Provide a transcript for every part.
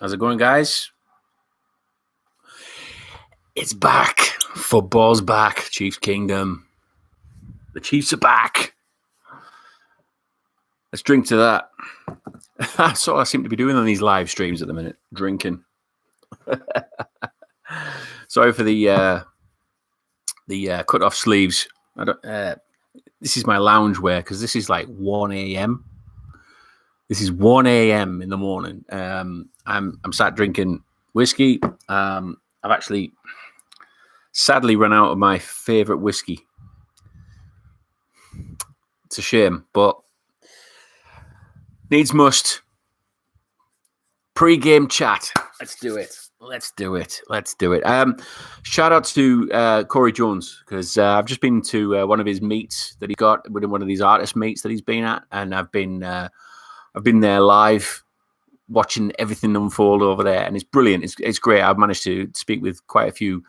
How's it going, guys? It's back. Football's back. Chiefs Kingdom. The Chiefs are back. Let's drink to that. That's what I seem to be doing on these live streams at the minute. Drinking. Sorry for the cut off sleeves. This is my lounge wear because this is like 1 a.m. This is 1 a.m. in the morning. I'm sat drinking whiskey. I've actually sadly run out of my favorite whiskey. It's a shame, but needs must. Pre-game chat. Let's do it. Shout out to Corey Jones because I've just been to one of his meets that he got with one of these artist meets that he's been at, and I've been there live watching everything unfold over there, and it's brilliant. It's great. I've managed to speak with quite a few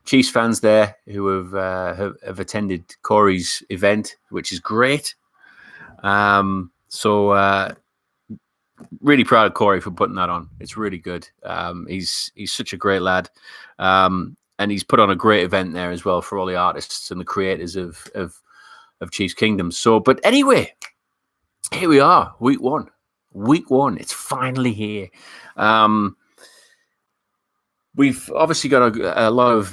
Chiefs fans there who have attended Corey's event, which is great. So really proud of Corey for putting that on. It's really good. He's such a great lad, and he's put on a great event there as well for all the artists and the creators of Chiefs Kingdom. So, but anyway, here we are, week one. It's finally here. We've obviously got a lot of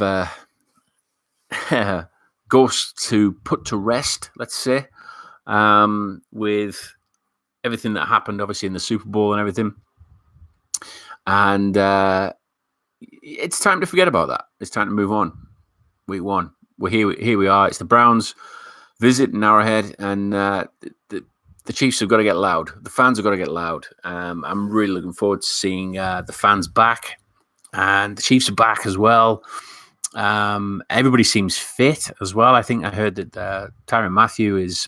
ghosts to put to rest, let's say, with everything that happened, obviously, in the Super Bowl and everything. And it's time to forget about that. It's time to move on. Week one. We're here. Here we are. It's the Browns visit in Arrowhead, and the Chiefs have got to get loud. The fans have got to get loud. I'm really looking forward to seeing the fans back. And the Chiefs are back as well. Everybody seems fit as well. I think I heard that Tyrann Mathieu is...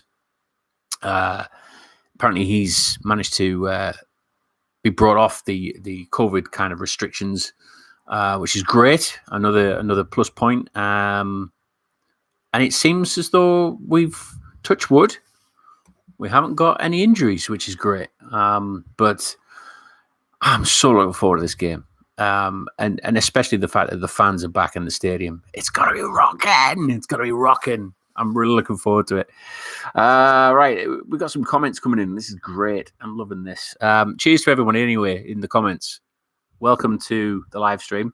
apparently he's managed to be brought off the COVID kind of restrictions, which is great. Another plus point. And it seems as though we've touched wood. We haven't got any injuries, which is great. But I'm so looking forward to this game. And especially the fact that the fans are back in the stadium. It's got to be rocking. I'm really looking forward to it. Right, we've got some comments coming in. This is great. I'm loving this. Cheers to everyone anyway in the comments. Welcome to the live stream.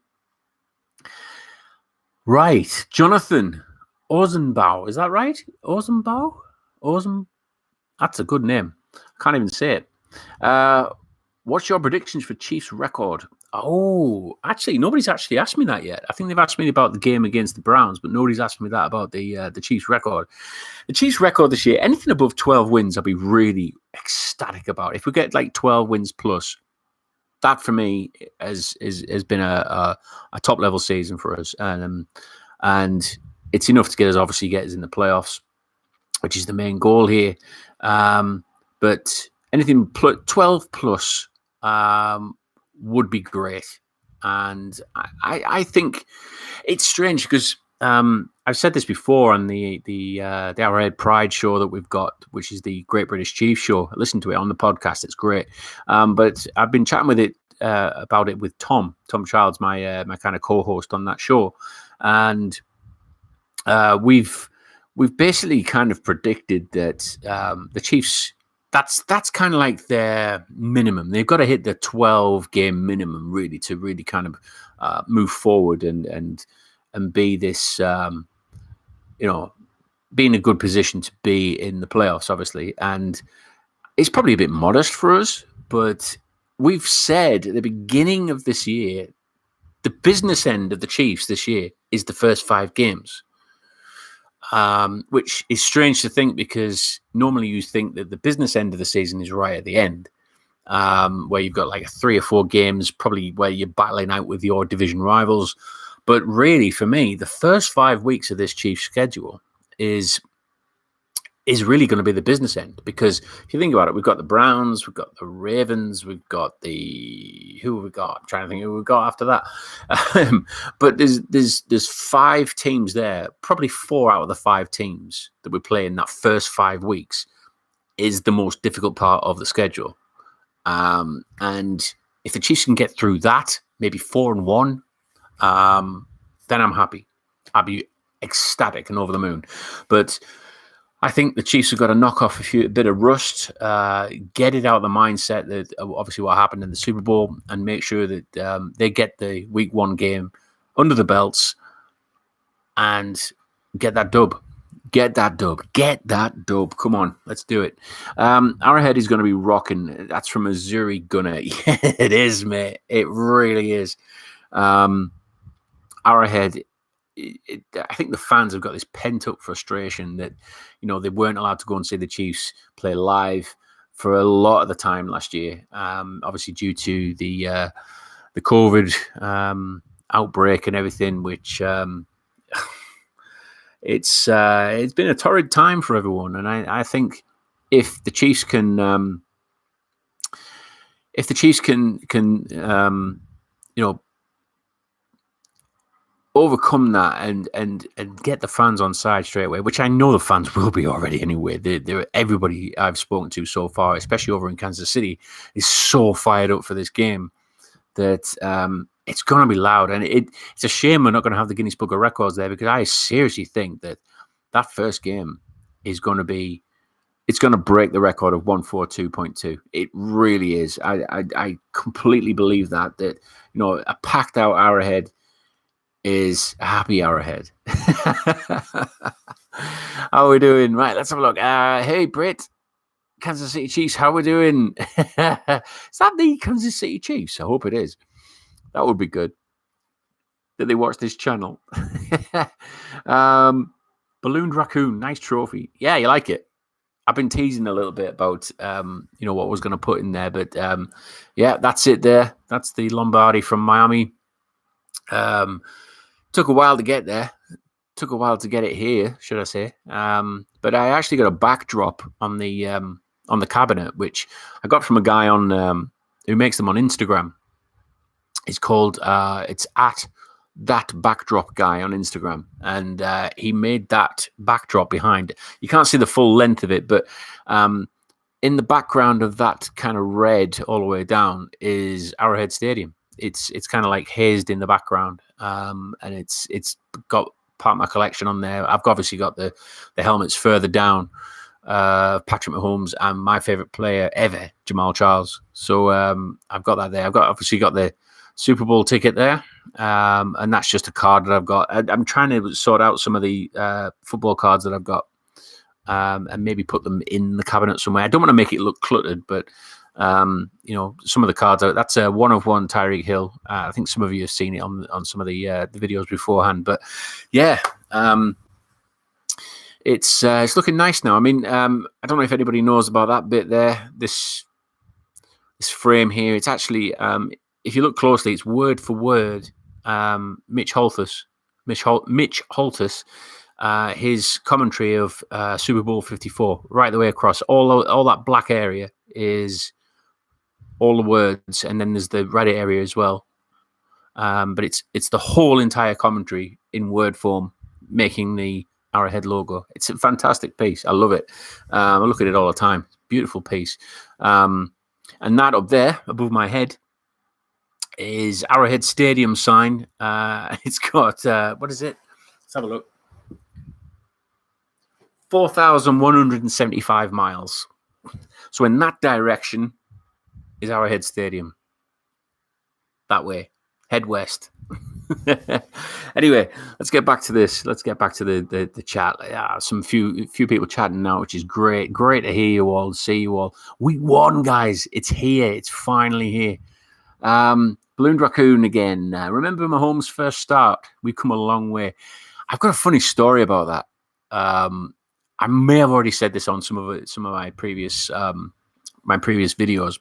Right, Jonathan Ozenbau. Is that right? Ozenbau? That's a good name. I can't even say it. What's your predictions for Chiefs record? Oh, actually, nobody's actually asked me that yet. I think they've asked me about the game against the Browns, but nobody's asked me that about the Chiefs record. The Chiefs record this year, anything above 12 wins, I'll be really ecstatic about. If we get like 12 wins plus, that for me has been a top level season for us, and it's enough to get us in the playoffs, which is the main goal here. But anything 12 plus. Would be great. And I think it's strange because I've said this before on the Arrowhead Pride show that we've got, which is the Great British Chiefs show. Listen to it on the podcast; it's great. But I've been chatting about it with Tom Childs, my kind of co-host on that show, and we've basically kind of predicted that the Chiefs. That's kind of like their minimum. They've got to hit the 12-game minimum really to really kind of move forward and be this, be in a good position to be in the playoffs, obviously. And it's probably a bit modest for us, but we've said at the beginning of this year, the business end of the Chiefs this year is the first 5 games. Which is strange to think because normally you think that the business end of the season is right at the end, where you've got like 3 or 4 games, probably where you're battling out with your division rivals. But really, for me, the first 5 weeks of this Chiefs schedule is really going to be the business end, because if you think about it, we've got the Browns, we've got the Ravens, we've got who have we got? I'm trying to think who we've got after that. But there's 5 teams there, probably 4 out of the 5 teams that we play in that first 5 weeks is the most difficult part of the schedule. And if the Chiefs can get through that, maybe 4-1, then I'm happy. I'll be ecstatic and over the moon. But I think the Chiefs have got to knock off a bit of rust, get it out of the mindset that obviously what happened in the Super Bowl, and make sure that they get the Week 1 game under the belts and get that dub. Get that dub. Come on, let's do it. Arrowhead is going to be rocking. That's from Missouri Gunner. Yeah, it is, mate. It really is. Arrowhead, I think the fans have got this pent-up frustration that, they weren't allowed to go and see the Chiefs play live for a lot of the time last year. Obviously due to the COVID outbreak and everything, which... It's been a torrid time for everyone, and I think if the Chiefs can overcome that and get the fans on side straight away, which I know the fans will be already anyway. Everybody I've spoken to so far, especially over in Kansas City, is so fired up for this game that it's going to be loud. And it's a shame we're not going to have the Guinness Book of Records there, because I seriously think that first game is going to be, it's going to break the record of 142.2. It really is. I completely believe that a packed out Arrowhead is a happy Arrowhead. How are we doing? Right, let's have a look. Hey, Britt. Kansas City Chiefs, how are we doing? Is that the Kansas City Chiefs? I hope it is. That would be good. Did they watch this channel? Ballooned Raccoon, nice trophy. Yeah, you like it? I've been teasing a little bit about, what I was going to put in there. But, yeah, that's it there. That's the Lombardi from Miami. Took a while to get there. Took a while to get it here, should I say. But I actually got a backdrop on the cabinet, which I got from a guy on who makes them on Instagram. It's called it's at that backdrop guy on Instagram, and he made that backdrop behind. You can't see the full length of it, but in the background of that kind of red all the way down is Arrowhead Stadium. It's kind of like hazed in the background, and it's got part of my collection on there. I've obviously got the helmets further down. Patrick Mahomes and my favorite player ever, Jamal Charles. So I've got that there. I've obviously got the Super Bowl ticket there, and that's just a card that I've got. I'm trying to sort out some of the football cards that I've got, and maybe put them in the cabinet somewhere. I don't want to make it look cluttered, but some of the cards. That's a 1-of-1 Tyreek Hill. I think some of you have seen it on some of the videos beforehand. But yeah. It's looking nice now. I mean, I don't know if anybody knows about that bit there. This frame here. It's actually, if you look closely, it's word for word. Mitch Holthus, his commentary of Super Bowl 54, right the way across. All that black area is all the words, and then there's the red area as well. But it's the whole entire commentary in word form, making the Arrowhead logo. It's a fantastic piece. I love it. I look at it all the time. Beautiful piece. And that up there above my head is Arrowhead Stadium sign. It's got what is it? Let's have a look. 4,175 miles. So in that direction is Arrowhead Stadium. That way. Head west. Anyway, let's get back to this. Let's get back to the chat. Some few people chatting now, which is great. Great to hear you all, see you all. Week 1, guys. It's here. It's finally here. Ballooned Raccoon again. Remember Mahomes' first start? We've come a long way. I've got a funny story about that. I may have already said this on some of my previous videos.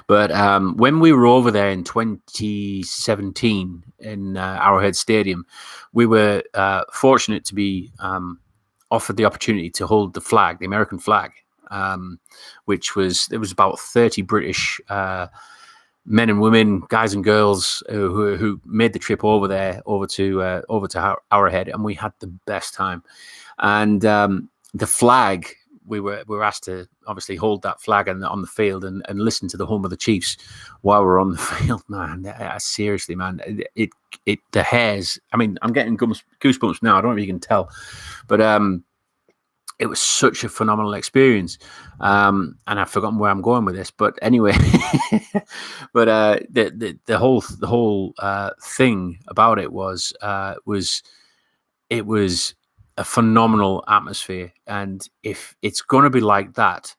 But when we were over there in 2017 in Arrowhead Stadium, we were fortunate to be offered the opportunity to hold the flag, the American flag, which was about 30 British men and women, guys and girls who made the trip over to Arrowhead, and we had the best time. And the flag we were asked to obviously hold that flag on the field and listen to the home of the Chiefs while we're on the field. Man, seriously, man, it the hairs. I mean, I'm getting goosebumps now. I don't know if you can tell, but it was such a phenomenal experience. And I've forgotten where I'm going with this, but anyway, but the whole thing about it was it was a phenomenal atmosphere. And if it's going to be like that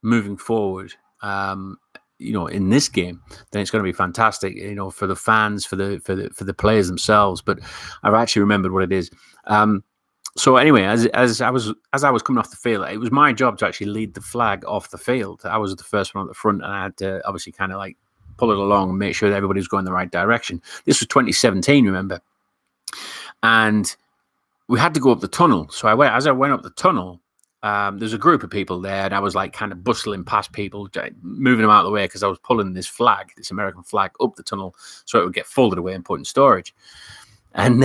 moving forward, in this game, then it's going to be fantastic, for the fans, for the players themselves. But I've actually remembered what it is. So anyway, as I was coming off the field, it was my job to actually lead the flag off the field. I was the first one at the front, and I had to obviously kind of like pull it along and make sure that everybody was going the right direction. This was 2017, remember? And we had to go up the tunnel. So as I went up the tunnel, there's a group of people there, and I was like kind of bustling past people, moving them out of the way because I was pulling this American flag, up the tunnel so it would get folded away and put in storage. And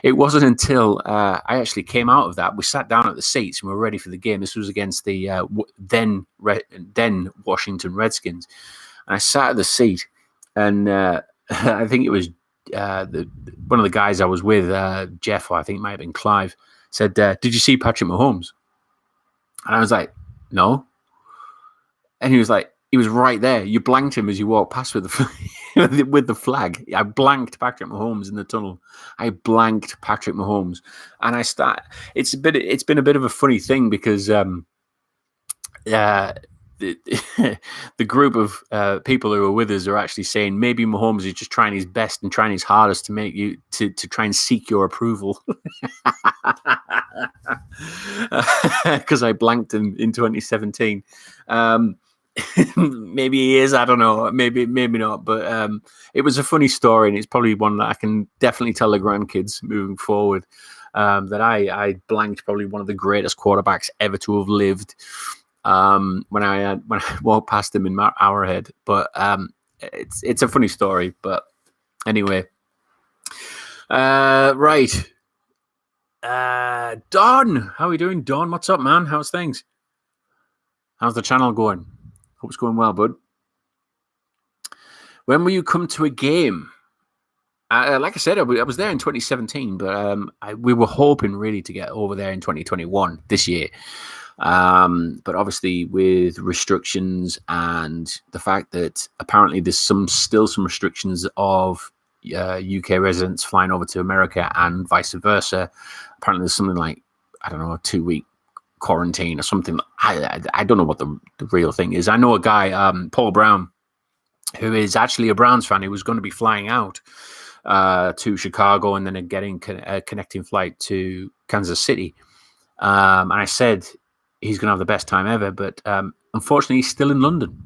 it wasn't until I actually came out of that, we sat down at the seats and we were ready for the game. This was against the then Washington Redskins. And I sat at the seat, and I think it was one of the guys I was with, Jeff, or I think it might have been Clive, said, "Did you see Patrick Mahomes?" And I was like, "No." And he was like, "He was right there. You blanked him as you walked past with the with the flag." I blanked Patrick Mahomes in the tunnel. I blanked Patrick Mahomes, and it's been a bit of a funny thing because the group of people who are with us are actually saying maybe Mahomes is just trying his best and trying his hardest to make you to try and seek your approval. Because I blanked him in 2017. Maybe he is, I don't know, maybe not, but it was a funny story, and it's probably one that I can definitely tell the grandkids moving forward, that I blanked probably one of the greatest quarterbacks ever to have lived when I walked past him in our head. But it's a funny story. But anyway, right. Don, how are we doing, Don? What's up, man? How's things? How's the channel going? Hope it's going well, bud. When will you come to a game? Like I said, I was there in 2017, but we were hoping really to get over there in 2021 this year. But obviously with restrictions and the fact that apparently there's still some restrictions of UK residents flying over to America and vice versa. Apparently there's something like, I don't know, a 2-week quarantine or something. I don't know what the real thing is. I know a guy, Paul Brown, who is actually a Browns fan, who was going to be flying out to Chicago and then getting a connecting flight to Kansas City. And I said he's going to have the best time ever, but unfortunately he's still in London.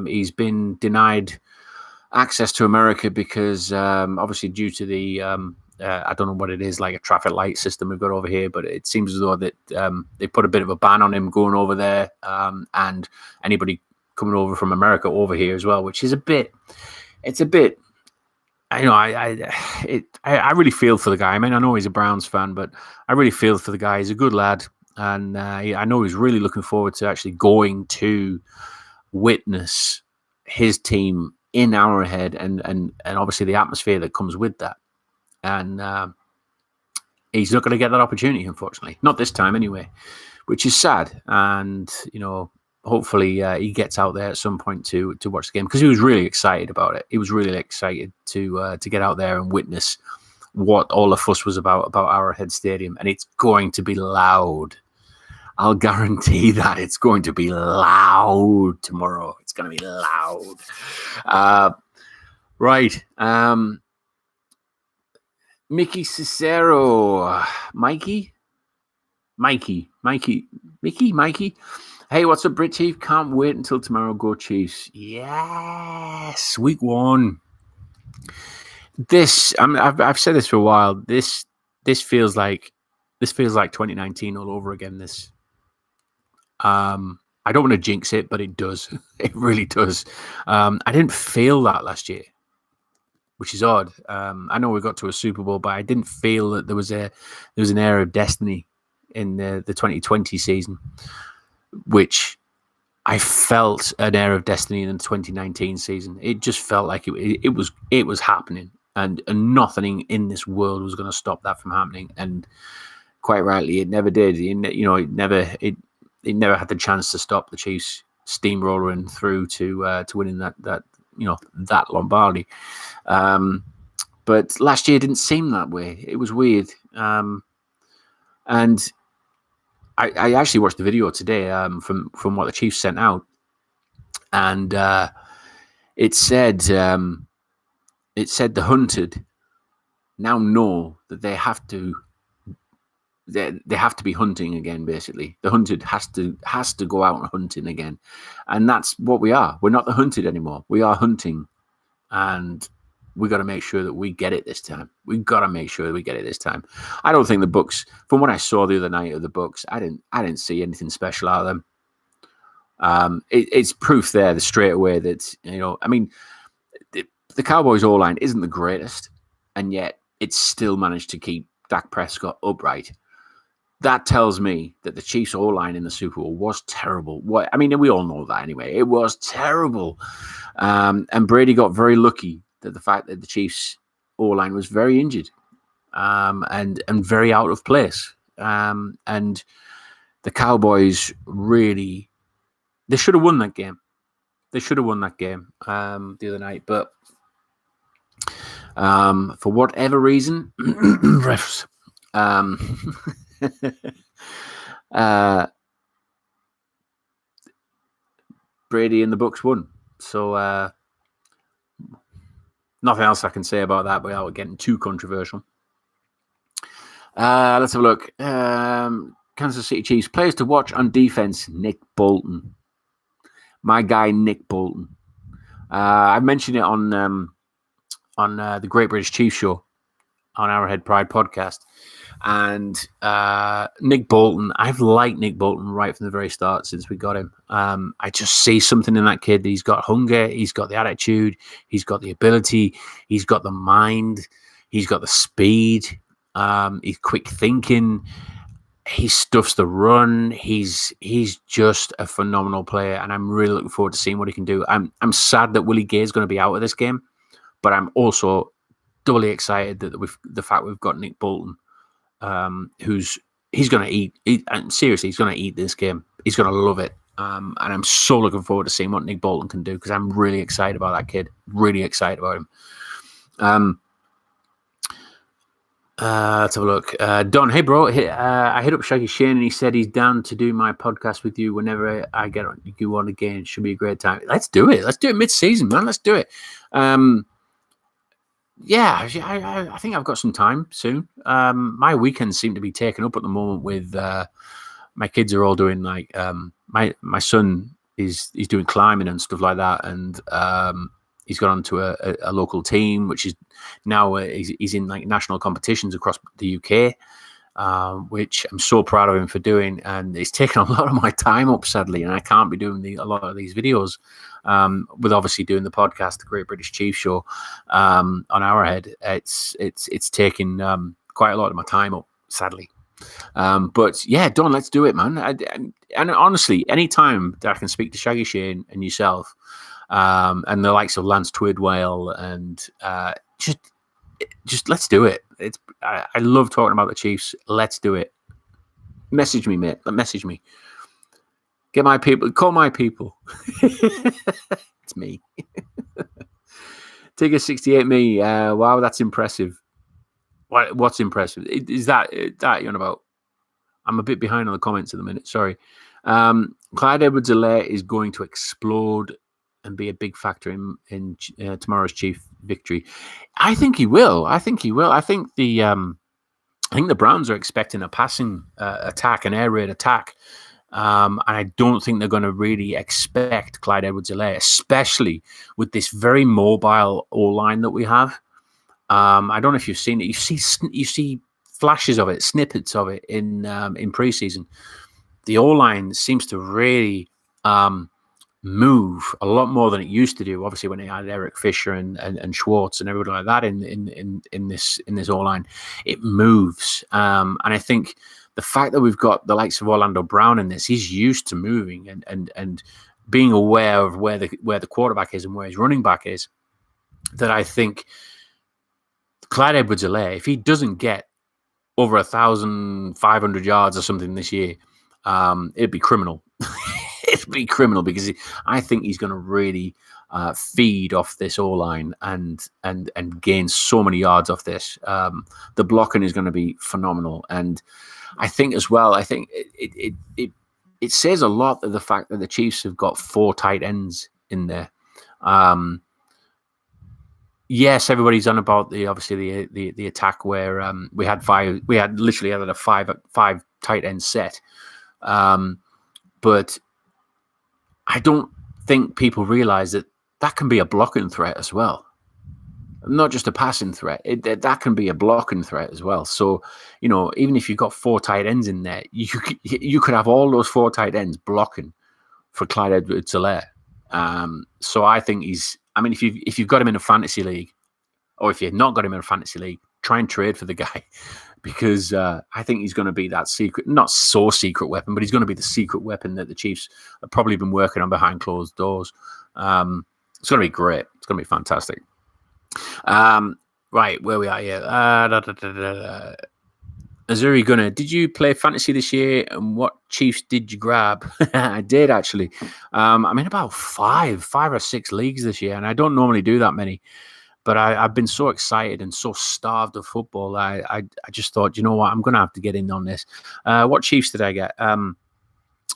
He's been denied access to America because obviously due to the I don't know what it is, like a traffic light system we've got over here, but it seems as though that they put a bit of a ban on him going over there, and anybody coming over from America over here as well, which is a bit. I really feel for the guy. I mean, I know he's a Browns fan, but I really feel for the guy. He's a good lad, and I know he's really looking forward to actually going to witness his team in Arrowhead, and obviously the atmosphere that comes with that. And he's not going to get that opportunity, unfortunately. Not this time, anyway, which is sad. And hopefully he gets out there at some point to watch the game, because he was really excited about it. He was really excited to get out there and witness what all the fuss was about Arrowhead Stadium. And it's going to be loud. I'll guarantee that it's going to be loud tomorrow. It's going to be loud. Right. Mickey Cicero. Mikey. Hey, what's up, Brit Chief? Can't wait until tomorrow. Go Chiefs. Yes. Week 1. I've said this for a while. This feels like 2019 all over again. I don't want to jinx it, but it does. It really does. I didn't feel that last year, which is odd. I know we got to a Super Bowl, but I didn't feel that there was an air of destiny in the 2020 season, which I felt an air of destiny in the 2019 season. It just felt like it was happening, and nothing in this world was going to stop that from happening. And quite rightly, it never did. It never had the chance to stop the Chiefs steamrolling through to winning that Lombardi. But last year didn't seem that way. It was weird. And I actually watched the video today from what the Chiefs sent out, and it said the hunted now know that they have to be hunting again. Basically, the hunted has to go out and hunting again, and that's what we are. We're not the hunted anymore. We are hunting, and we got to make sure that we get it this time. We got to make sure that we get it this time. I don't think the Bucs, from what I saw the other night of the Bucs, I didn't see anything special out of them. It's proof there straight away that the Cowboys' O-line isn't the greatest, and yet it's still managed to keep Dak Prescott upright. That tells me that the Chiefs' O-line in the Super Bowl was terrible. We all know that anyway. It was terrible, and Brady got very lucky. The fact that the Chiefs' O-line was very injured and very out of place. And the Cowboys really, they should have won that game. They should have won that game the other night. But for whatever reason, refs, Brady and the Bucs won. So, nothing else I can say about that without getting too controversial. Let's have a look. Kansas City Chiefs players to watch on defense. Nick Bolton, my guy Nick Bolton. I mentioned it on the Great British Chiefs show on Arrowhead Pride podcast, and Nick Bolton. I've liked Nick Bolton right from the very start since we got him. I just see something in that kid. He's got hunger. He's got the attitude. He's got the ability. He's got the mind. He's got the speed. He's quick thinking. He stuffs the run. He's just a phenomenal player, and I'm really looking forward to seeing what he can do. I'm sad that Willie Gay is going to be out of this game, but I'm also doubly excited that the fact we've got Nick Bolton, he's going to eat. And seriously, he's going to eat this game. He's going to love it. And I'm so looking forward to seeing what Nick Bolton can do, because I'm really excited about that kid. Really excited about him. Let's have a look. Don, hey bro, I hit up Shaggy Shane and he said he's down to do my podcast with you whenever I get you on again. It should be a great time. Let's do it. Let's do it mid-season, man. Let's do it. Yeah, I think I've got some time soon. My weekends seem to be taken up at the moment with my kids are all doing like my son is doing climbing and stuff like that, and he's got onto a local team, which is now he's in like national competitions across the UK, which I'm so proud of him for doing. And it's taken a lot of my time up, sadly, and I can't be doing a lot of these videos with obviously doing the podcast, the Great British Chiefs show on Arrowhead. It's taken quite a lot of my time up, sadly. But yeah, Don, let's do it, man. And honestly, any time that I can speak to Shaggy Shane and yourself, and the likes of Lance Twidwell, and just let's do it. I love talking about the Chiefs. Let's do it. Message me, mate. Message me. Get my people. Call my people. It's me. Tigger 68 me. Wow, that's impressive. What's impressive? Is that you're on about? I'm a bit behind on the comments at the minute. Sorry. Clyde Edwards-Helaire is going to explode and be a big factor in tomorrow's Chief victory. I think he will. I think the Browns are expecting a passing attack, an air raid attack. And I don't think they're going to really expect Clyde Edwards-Helaire, especially with this very mobile O-line that we have. I don't know if you've seen it. You see flashes of it, snippets of it in preseason. The O-line seems to really move a lot more than it used to do. Obviously, when they had Eric Fisher and Schwartz and everybody like that in this O-line, it moves. And I think the fact that we've got the likes of Orlando Brown in this, he's used to moving and being aware of where the quarterback is and where his running back is, that I think Clyde Edwards-Helaire, if he doesn't get over 1,500 yards or something this year, it'd be criminal. It'd be criminal, because I think he's going to really feed off this O-line and gain so many yards off this. The blocking is going to be phenomenal, and I think as well, I think it says a lot of the fact that the Chiefs have got 4 tight ends in there. Yes, everybody's on about the attack where we literally had a five tight end set, but I don't think people realize that can be a blocking threat as well, not just a passing threat. That can be a blocking threat as well. So, even if you've got 4 tight ends in there, you could have all those 4 tight ends blocking for Clyde Edwards-Helaire. So I think if you've got him in a fantasy league, or if you've not got him in a fantasy league, try and trade for the guy, because I think he's going to be that not so secret weapon, but he's going to be the secret weapon that the Chiefs have probably been working on behind closed doors. It's going to be great. It's going to be fantastic. Right, where we are here. Azuri did you play fantasy this year, and what Chiefs did you grab? I did, actually. I'm in about five or 6 leagues this year, and I don't normally do that many. But I've been so excited and so starved of football. I just thought, you know what, I'm going to have to get in on this. What Chiefs did I get? I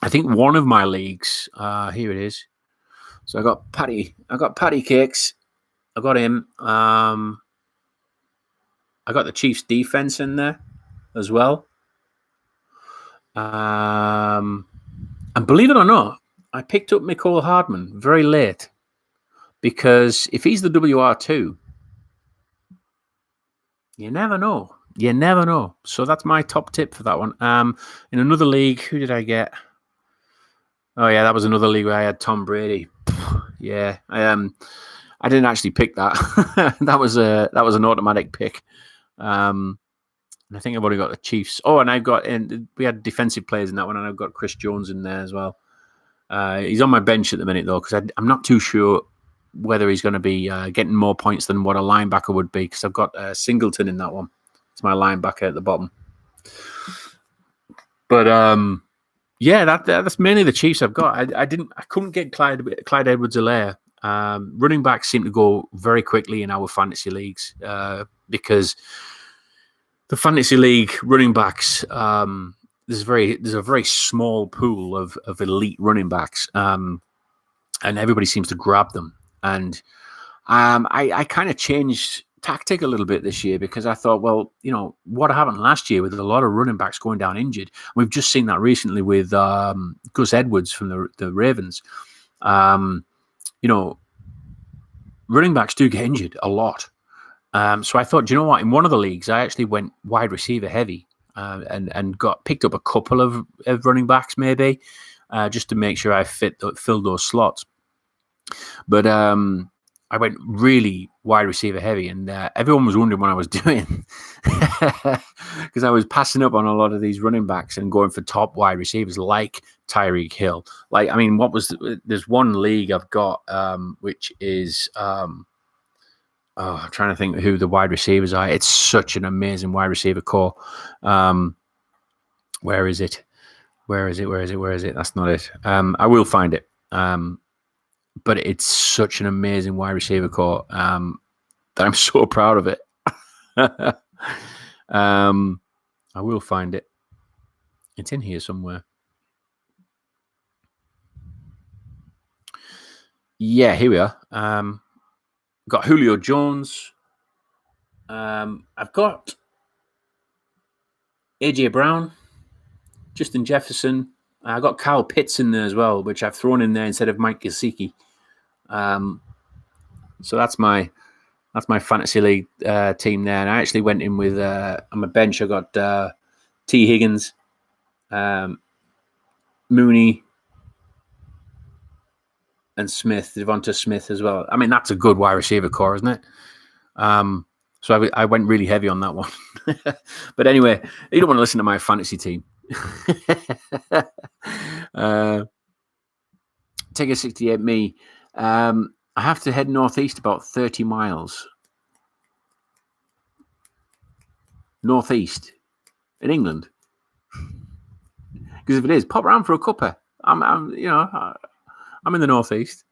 think one of my leagues, here it is. So I got Patty Cakes. I got him. I got the Chiefs defense in there as well. And believe it or not, I picked up Mecole Hardman very late, because if he's the WR2, you never know. You never know. So that's my top tip for that one. In another league, who did I get? Oh yeah, that was another league where I had Tom Brady. Yeah, I didn't actually pick that. that was an automatic pick. And I think I've only got the Chiefs. Oh, and we had defensive players in that one, and I've got Chris Jones in there as well. He's on my bench at the minute though, because I'm not too sure whether he's going to be getting more points than what a linebacker would be, because I've got Singleton in that one. It's my linebacker at the bottom. But yeah, that's mainly the Chiefs I've got. I couldn't get Clyde Edwards-Helaire. Running backs seem to go very quickly in our fantasy leagues, because the fantasy league running backs, there's a very small pool of elite running backs, and everybody seems to grab them. And I kind of changed tactic a little bit this year, because I thought, well, what happened last year with a lot of running backs going down injured. We've just seen that recently with Gus Edwards from the Ravens. Running backs do get injured a lot. So I thought, you know what? In one of the leagues, I actually went wide receiver heavy, and picked up a couple of running backs maybe, just to make sure I filled those slots. But I went really wide receiver heavy, and everyone was wondering what I was doing, because I was passing up on a lot of these running backs and going for top wide receivers like Tyreek Hill. There's one league I've got, which is, I'm trying to think who the wide receivers are. It's such an amazing wide receiver core. Where is it? That's not it. I will find it. But it's such an amazing wide receiver core, that I'm so proud of it. I will find it. It's in here somewhere. Yeah, here we are. Got Julio Jones. I've got AJ Brown, Justin Jefferson. I got Kyle Pitts in there as well, which I've thrown in there instead of Mike Gesicki. So that's my fantasy league team there. And I actually went in with on my bench. I got T. Higgins, Mooney, and Devonta Smith as well. I mean, that's a good wide receiver core, isn't it? So I went really heavy on that one. But anyway, you don't want to listen to my fantasy team. Take a 68 me. I have to head northeast about 30 miles. Northeast in England. Because if it is, pop around for a cuppa. I'm in the northeast.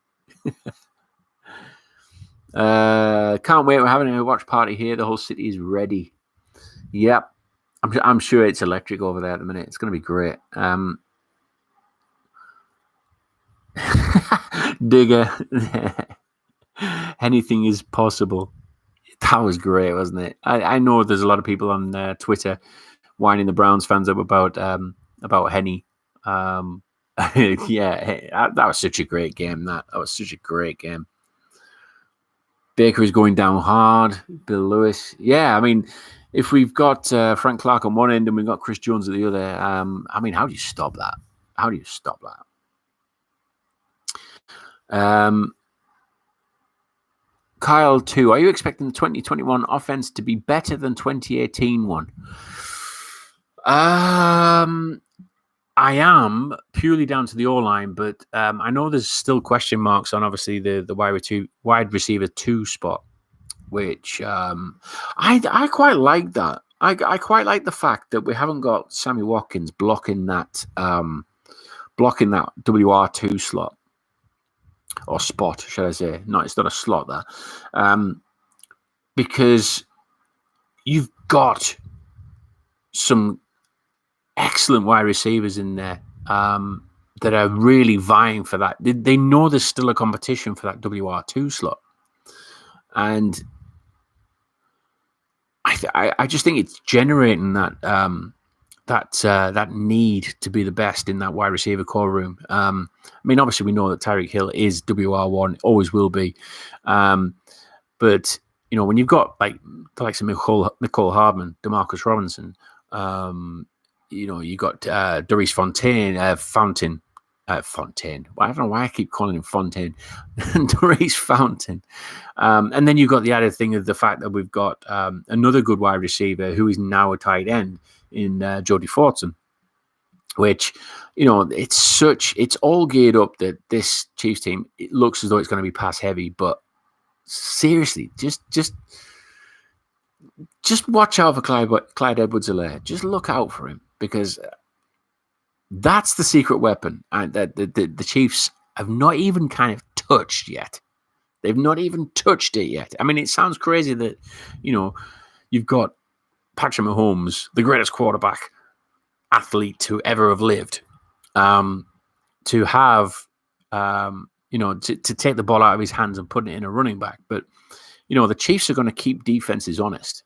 Can't wait. We're having a watch party here. The whole city is ready. Yep. I'm sure it's electric over there at the minute. It's going to be great. Digger. Anything is possible. That was great, wasn't it? I know there's a lot of people on Twitter winding the Browns fans up about Henny. Yeah, that was such a great game. That was such a great game. Baker is going down hard. Bill Lewis. Yeah, I mean, if we've got Frank Clark on one end and we've got Chris Jones at the other, I mean, how do you stop that? How do you stop that? Kyle 2, are you expecting the 2021 offense to be better than 2018 one? I am, purely down to the O-line, but I know there's still question marks on obviously the wide receiver 2 spot, which I quite like that. I quite like the fact that we haven't got Sammy Watkins blocking that WR2 slot. Or spot, should I say? No, it's not a slot there. Because you've got some excellent wide receivers in there that are really vying for that. They know there's still a competition for that WR2 slot. And I just think it's generating that need to be the best in that wide receiver core room. I mean, obviously we know that Tyreek Hill is WR1, always will be. But when you've got like the likes of Nicole Hardman, DeMarcus Robinson, you got Doris Fountain. I don't know why I keep calling him Fontaine. Doris Fountain. And then you've got the added thing of the fact that we've got another good wide receiver who is now a tight end in Jody Fortson, which, it's all geared up that this Chiefs team, it looks as though it's going to be pass heavy, but seriously, just watch out for Clyde Edwards-Helaire. Just look out for him, because that's the secret weapon that the Chiefs have not even kind of touched yet. They've not even touched it yet. I mean, it sounds crazy that, you've got Patrick Mahomes, the greatest quarterback athlete to ever have lived, to have, to take the ball out of his hands and put it in a running back. But, the Chiefs are going to keep defenses honest.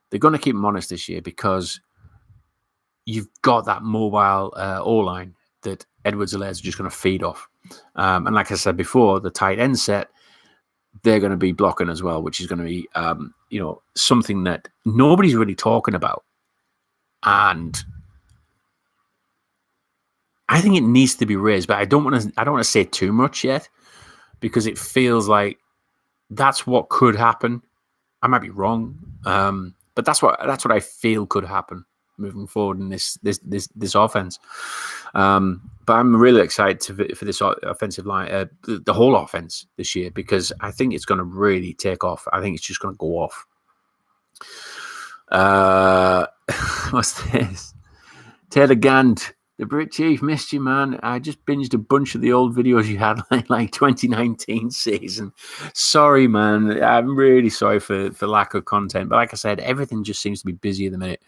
They're going to keep them honest this year because you've got that mobile O-line that Edwards-Helaire is just going to feed off. And like I said before, the tight end set, they're going to be blocking as well, which is going to be, something that nobody's really talking about. And I think it needs to be raised, but I don't want to say too much yet, because it feels like that's what could happen. I might be wrong, but that's what I feel could happen moving forward in this offense. But I'm really excited for this offensive line, the whole offense this year, because I think it's going to really take off. I think it's just going to go off. What's this? Taylor Gant, the Brit Chief, missed you, man. I just binged a bunch of the old videos you had, like 2019 season. Sorry, man. I'm really sorry for lack of content. But like I said, everything just seems to be busy at the minute.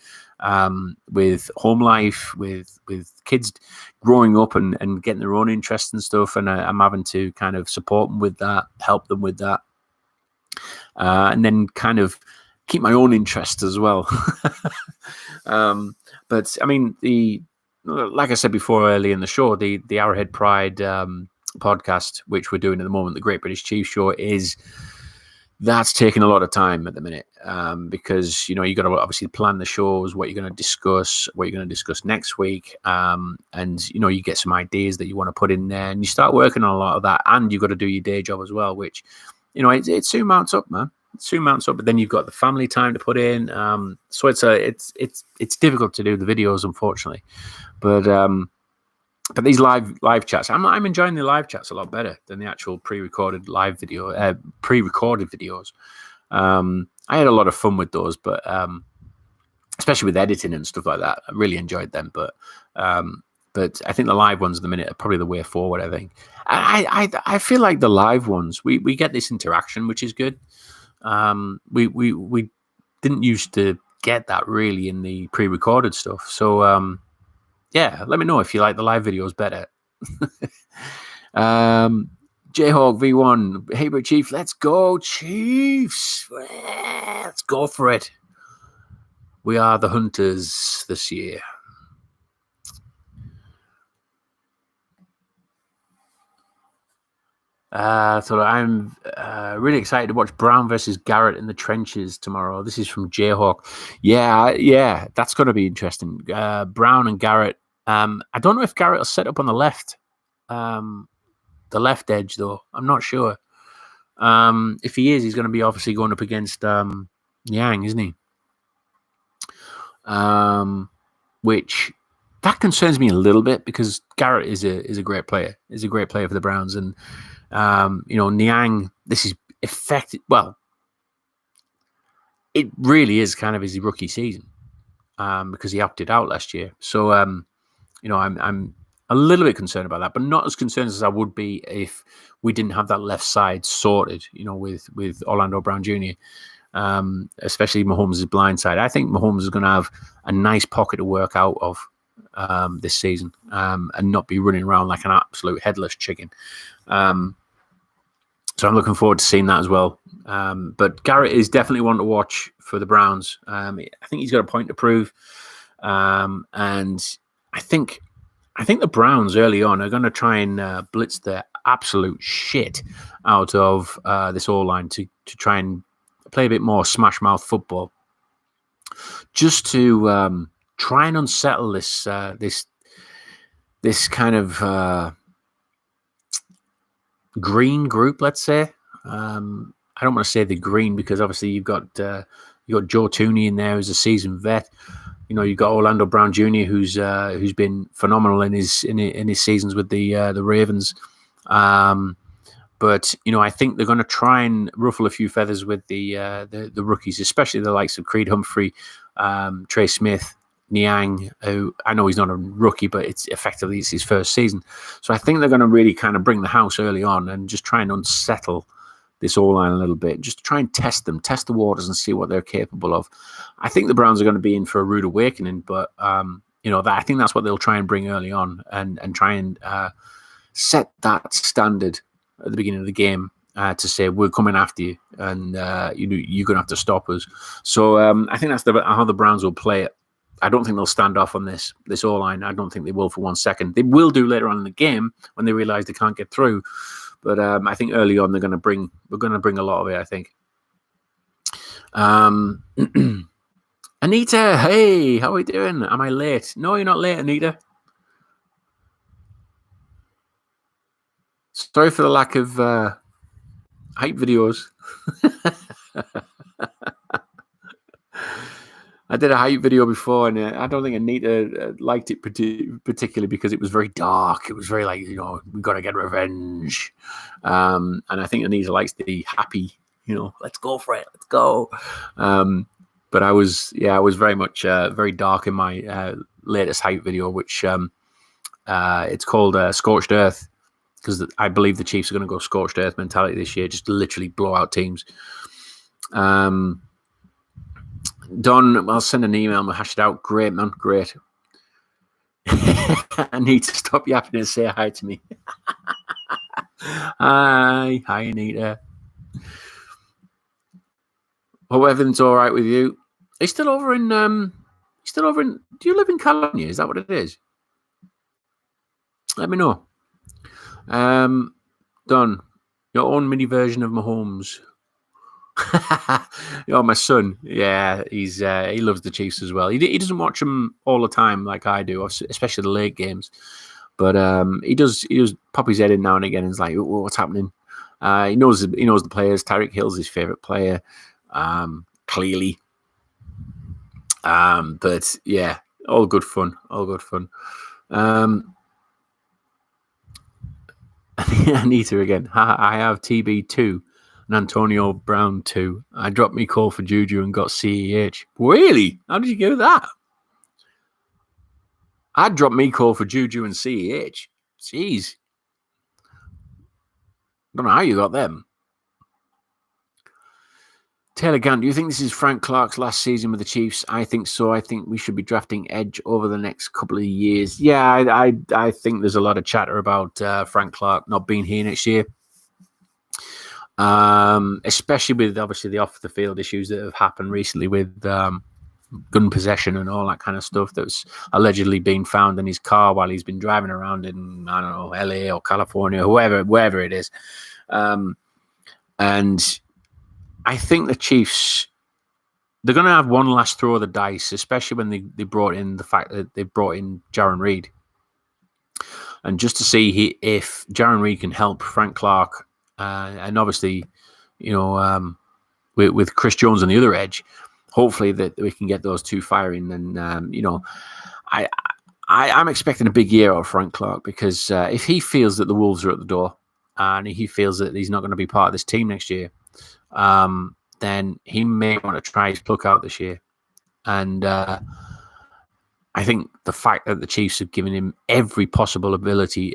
With home life, with kids growing up and getting their own interests and stuff. And I'm having to kind of support them with that, help them with that. And then kind of keep my own interests as well. But I mean, like I said before earlier in the show, the Arrowhead Pride podcast, which we're doing at the moment, the Great British Chiefs Show, that's taking a lot of time at the minute, because you got to obviously plan the shows, what you're going to discuss next week, and you get some ideas that you want to put in there, and you start working on a lot of that, and you've got to do your day job as well, which it soon mounts up, man. soon mounts up, but then you've got the family time to put in. So it's difficult to do the videos, unfortunately. But these live chats, I'm enjoying the live chats a lot better than the actual pre-recorded videos. I had a lot of fun with those, but especially with editing and stuff like that, I really enjoyed them. But I think the live ones at the minute are probably the way forward. I think I feel like the live ones we get this interaction, which is good. We didn't used to get that really in the pre-recorded stuff. So yeah, let me know if you like the live videos better. Jayhawk V1, hey, but Chief, let's go, Chiefs. Let's go for it. We are the hunters this year. So I'm really excited to watch Brown versus Garrett in the trenches tomorrow. This is from Jayhawk. Yeah, that's going to be interesting. Brown and Garrett. I don't know if Garrett will set up on the left edge, though. I'm not sure. If he is, he's going to be obviously going up against Yang, isn't he? Which that concerns me a little bit because Garrett is a great player. He's a great player for the Browns, and Niang. This is effective. Well, it really is kind of his rookie season because he opted out last year. So I'm a little bit concerned about that, but not as concerned as I would be if we didn't have that left side sorted. With Orlando Brown Jr. Especially Mahomes' blind side. I think Mahomes is going to have a nice pocket to work out of this season and not be running around like an absolute headless chicken. So I'm looking forward to seeing that as well. But Garrett is definitely one to watch for the Browns. I think he's got a point to prove. And I think the Browns early on are going to try and blitz the absolute shit out of this O-line to try and play a bit more smash mouth football, just to try and unsettle this kind of green group. Let's say I don't want to say the green because obviously you've got Joe Tooney in there who's a seasoned vet. You've got Orlando Brown Jr. who's been phenomenal in his seasons with the Ravens. But I think they're going to try and ruffle a few feathers with the rookies, especially the likes of Creed Humphrey, Trey Smith, Niang, who I know he's not a rookie, but it's his first season. So I think they're going to really kind of bring the house early on and just try and unsettle this O-line a little bit, just to try and test the waters and see what they're capable of. I think the Browns are going to be in for a rude awakening, but I think that's what they'll try and bring early on and try and set that standard at the beginning of the game to say we're coming after you and you're going to have to stop us. So I think that's how the Browns will play it. I don't think they'll stand off on this O-line. I don't think they will for 1 second. They will do later on in the game when they realize they can't get through. But I think early on we're going to bring a lot of it, I think. Anita, hey, how are we doing? Am I late? No, you're not late, Anita. Sorry for the lack of hype videos. I did a hype video before, and I don't think Anita liked it particularly because it was very dark. It was very like, we got to get revenge. And I think Anita likes the happy, let's go for it, let's go. But I was very much very dark in my latest hype video, which it's called Scorched Earth, because I believe the Chiefs are going to go Scorched Earth mentality this year, just literally blow out teams. Don, I'll send an email and we'll hash it out. Great, man. Great. I need to stop yapping and say hi to me. Hi, Anita. Hope everything's all right with you. Are you still over in? Do you live in California? Is that what it is? Let me know. Don, your own mini version of Mahomes. My son, yeah, he loves the Chiefs as well. He doesn't watch them all the time like I do, especially the late games. But he does pop his head in now and again and is like, what's happening? He knows the players. Tyreek Hill's his favorite player, clearly. But yeah, all good fun. Anita again. I have TB2 and Antonio Brown 2. I dropped me call for Juju and got CEH. Really? How did you get that? I dropped me call for Juju and CEH. Jeez. Don't know how you got them. Taylor Gant, do you think this is Frank Clark's last season with the Chiefs? I think so. I think we should be drafting edge over the next couple of years. Yeah, I think there's a lot of chatter about Frank Clark not being here next year. Especially with obviously the off the field issues that have happened recently with gun possession and all that kind of stuff that's allegedly been found in his car while he's been driving around in, I don't know, LA or California, wherever it is. And I think the Chiefs, they're going to have one last throw of the dice, especially when they brought in the fact that they brought in Jaron Reed. And just to see if Jaron Reed can help Frank Clark, and obviously, with Chris Jones on the other edge, hopefully that we can get those two firing. And, I'm expecting a big year out of Frank Clark because if he feels that the Wolves are at the door and he feels that he's not going to be part of this team next year, then he may want to try his pluck out this year. And I think the fact that the Chiefs have given him every possible ability,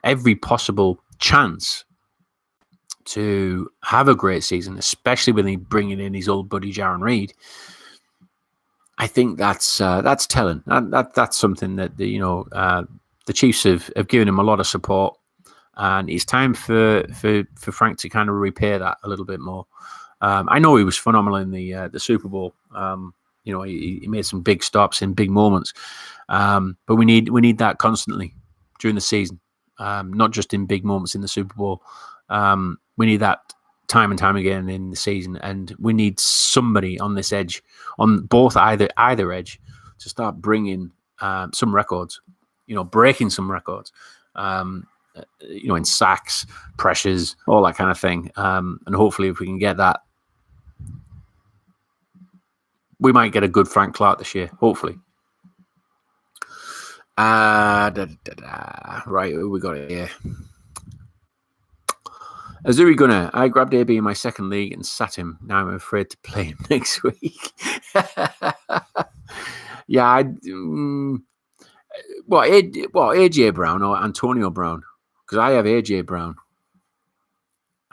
every possible chance to have a great season, especially when they bringing in his old buddy Jaron Reed, I think that's telling. That's something that the Chiefs have given him a lot of support. And it's time for Frank to kind of repay that a little bit more. I know he was phenomenal in the Super Bowl. He made some big stops in big moments. But we need that constantly during the season, not just in big moments in the Super Bowl. We need that time and time again in the season, and we need somebody on this edge, on both either edge, to start bringing some records. Breaking some records. In sacks, pressures, all that kind of thing. And hopefully if we can get that, we might get a good Frank Clark this year, hopefully. Right, we got it here. Azuri Gunner, I grabbed AB in my second league and sat him. Now I'm afraid to play him next week. Yeah, AJ Brown or Antonio Brown? Because I have AJ Brown.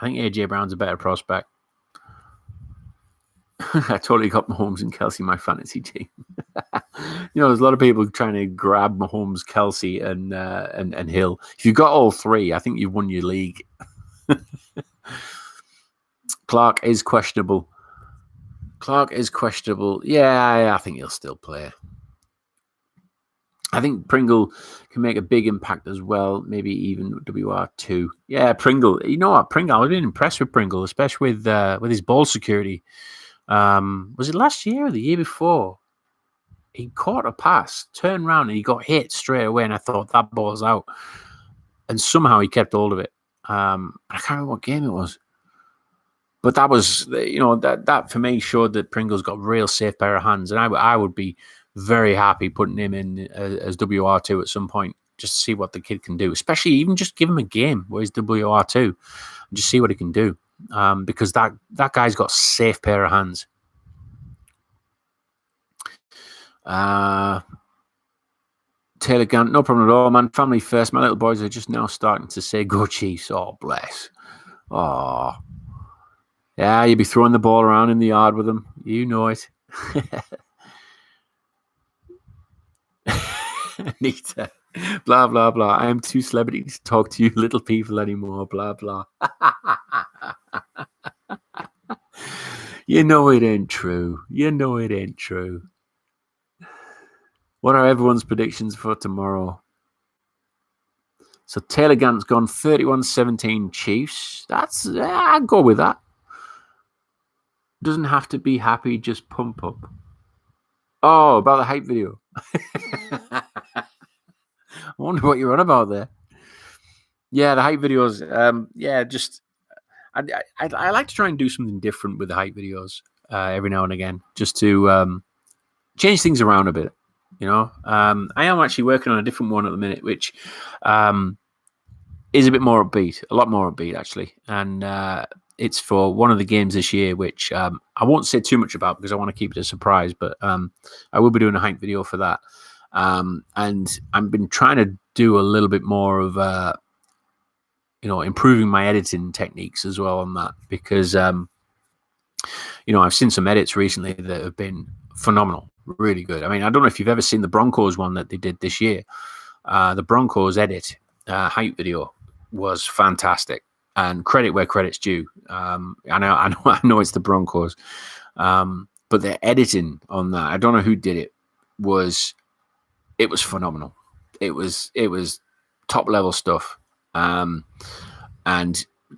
I think AJ Brown's a better prospect. I totally got Mahomes and Kelsey in my fantasy team. There's a lot of people trying to grab Mahomes, Kelsey, and Hill. If you've got all three, I think you've won your league. Clark is questionable. Yeah, I think he'll still play. I think Pringle can make a big impact as well, maybe even WR2. Yeah, Pringle. You know what, Pringle? I've been impressed with Pringle, especially with his ball security. Was it last year or the year before? He caught a pass, turned around, and he got hit straight away, and I thought that ball's out. And somehow he kept hold of it. I can't remember what game it was. But that was, that for me showed that Pringle's got a real safe pair of hands. And I would be very happy putting him in as WR2 at some point, just to see what the kid can do. Especially even just give him a game where he's WR2 and just see what he can do. Because that guy's got a safe pair of hands. Taylor Gant, no problem at all, man. Family first. My little boys are just now starting to say, go Chiefs. Oh, bless. Oh. Yeah, you'll be throwing the ball around in the yard with them. You know it. Anita, blah, blah, blah. I am too celebrity to talk to you little people anymore. Blah, blah. You know it ain't true. What are everyone's predictions for tomorrow? So Taylor Gant's gone 31-17 Chiefs. I'd go with that. Doesn't have to be happy, just pump up. Oh, about the hype video. I wonder what you're on about there. Yeah, the hype videos. I like to try and do something different with the hype videos every now and again, just to change things around a bit. I am actually working on a different one at the minute, which is a bit more upbeat, a lot more upbeat actually, and it's for one of the games this year, which I won't say too much about because I want to keep it a surprise. But I will be doing a hype video for that, and I've been trying to do a little bit more of improving my editing techniques as well on that, because I've seen some edits recently that have been phenomenal, really good. I mean, I don't know if you've ever seen the Broncos one that they did this year. The Broncos edit hype video was fantastic, and credit where credit's due. I know it's the Broncos, but the editing on that, I don't know who did it, was phenomenal. It was top level stuff. And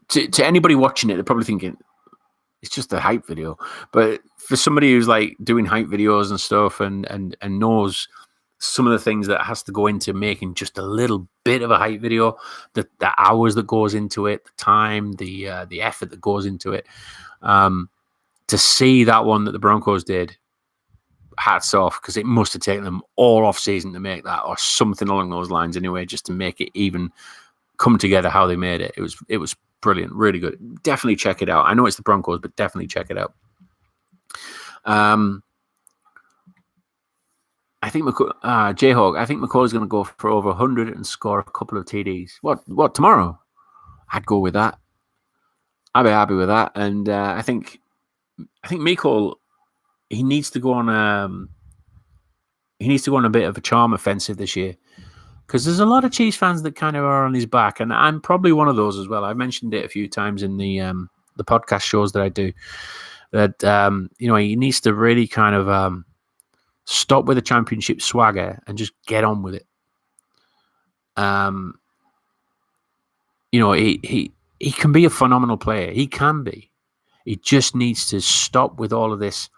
to anybody watching it, they're probably thinking it's just a hype video. But for somebody who's like doing hype videos and stuff and knows some of the things that has to go into making just a little bit of a hype video, the hours that goes into it, the time, the effort that goes into it, to see that one that the Broncos did, hats off, because it must have taken them all off season to make that, or something along those lines anyway, just to make it even come together how they made it. It was brilliant, really good. Definitely check it out. I know it's the Broncos, but definitely check it out. I think Jayhawk, I think McCall is going to go for over 100 and score a couple of TDs. What tomorrow? I'd go with that. I'd be happy with that. And I think McCall, he needs to go on a bit of a charm offensive this year, because there's a lot of Chiefs fans that kind of are on his back, and I'm probably one of those as well. I've mentioned it a few times in the podcast shows that I do, that he needs to really kind of stop with the championship swagger and just get on with it. He can be a phenomenal player. He can be. He just needs to stop with all of this,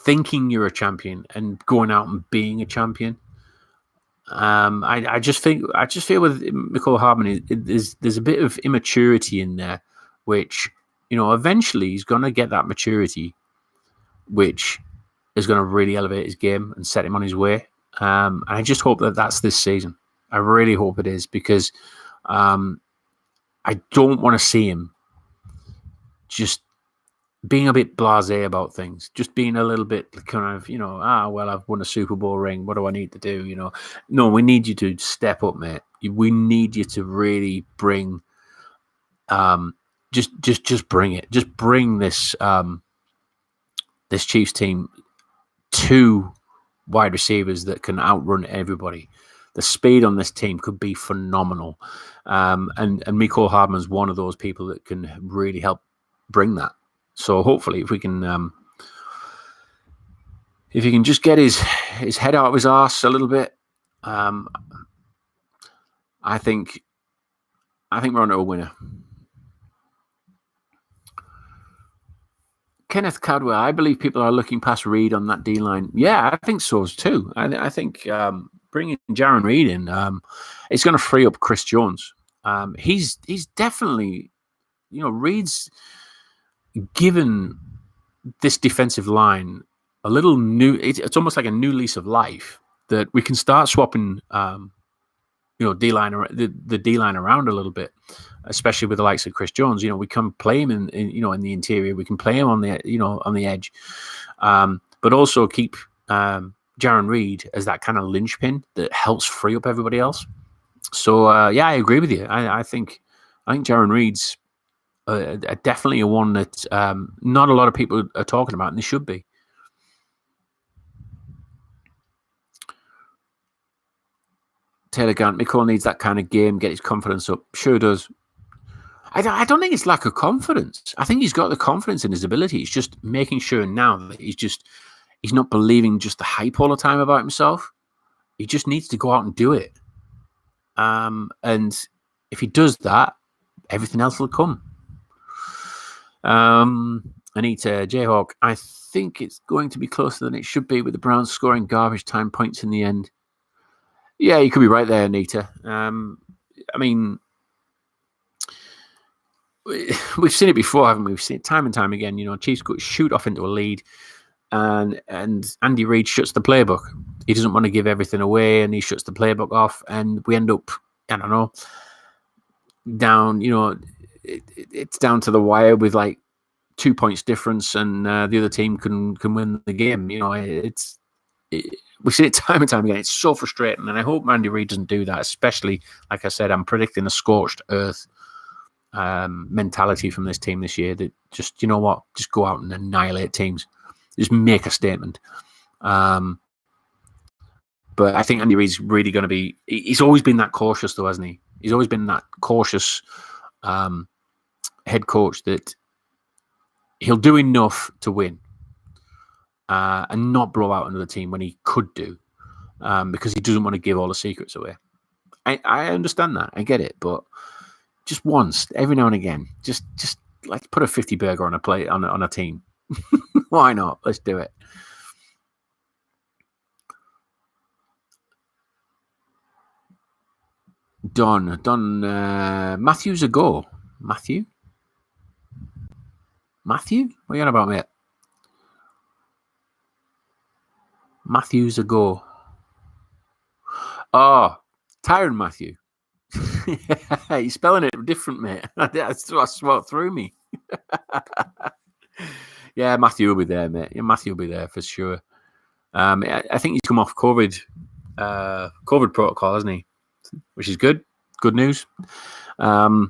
thinking you're a champion and going out and being a champion. I just feel with Mecole Hardman, there's a bit of immaturity in there, which eventually he's going to get that maturity, which is going to really elevate his game and set him on his way. And I just hope that that's this season. I really hope it is, because I don't want to see him just being a bit blasé about things, just being a little bit kind of, well, I've won a Super Bowl ring. What do I need to do? No, we need you to step up, mate. We need you to really bring, just bring it. Just bring this, this Chiefs team two wide receivers that can outrun everybody. The speed on this team could be phenomenal. And Mecole Hardman's one of those people that can really help bring that. So hopefully, if he can just get his head out of his arse a little bit, I think we're on to a winner. Kenneth Cadwell, I believe people are looking past Reed on that D-line. Yeah, I think so too. I think bringing Jaron Reed in, it's going to free up Chris Jones. He's definitely, Reed's given this defensive line a little new. It's almost like a new lease of life, that we can start swapping, D-line, the D-line around a little bit, especially with the likes of Chris Jones. We can play him in the interior. We can play him on the edge, but also keep Jaron Reed as that kind of linchpin that helps free up everybody else. So I agree with you. I think Jaron Reed's definitely a one that not a lot of people are talking about, and they should be. Taylor Gant, Mecole needs that kind of game, get his confidence up. Sure does. I don't think it's lack of confidence. I think he's got the confidence in his ability. It's just making sure now that he's not believing just the hype all the time about himself. He just needs to go out and do it. And if he does that, everything else will come. Anita Jayhawk, I think it's going to be closer than it should be, with the Browns scoring garbage time points in the end. Yeah, you could be right there, Anita. I mean, we've seen it before, haven't we? We've seen it time and time again. Chiefs shoot off into a lead, and Andy Reid shuts the playbook. He doesn't want to give everything away, and he shuts the playbook off, and we end up, I don't know, down. It's down to the wire with like 2 points difference, and the other team can win the game. We see it time and time again. It's so frustrating, and I hope Andy Reid doesn't do that. Especially, like I said, I'm predicting a scorched earth mentality from this team this year. That just, just go out and annihilate teams, just make a statement. But I think Andy Reid's really going to be. He's always been that cautious, though, hasn't he? He's always been that cautious head coach that he'll do enough to win and not blow out another team when he could do, because he doesn't want to give all the secrets away. I understand that. I get it, but just once, every now and again, just like put a 50 burger on a plate on a team. Why not? Let's do it. Don, Matthew's a go. Matthew? What are you on about, mate? Matthew's a go. Oh, Tyron Matthew. He's spelling it different, mate. That's what threw me. Yeah, Matthew will be there, mate. Yeah, Matthew will be there for sure. I think he's come off COVID protocol, hasn't he? Which is good. Good news. That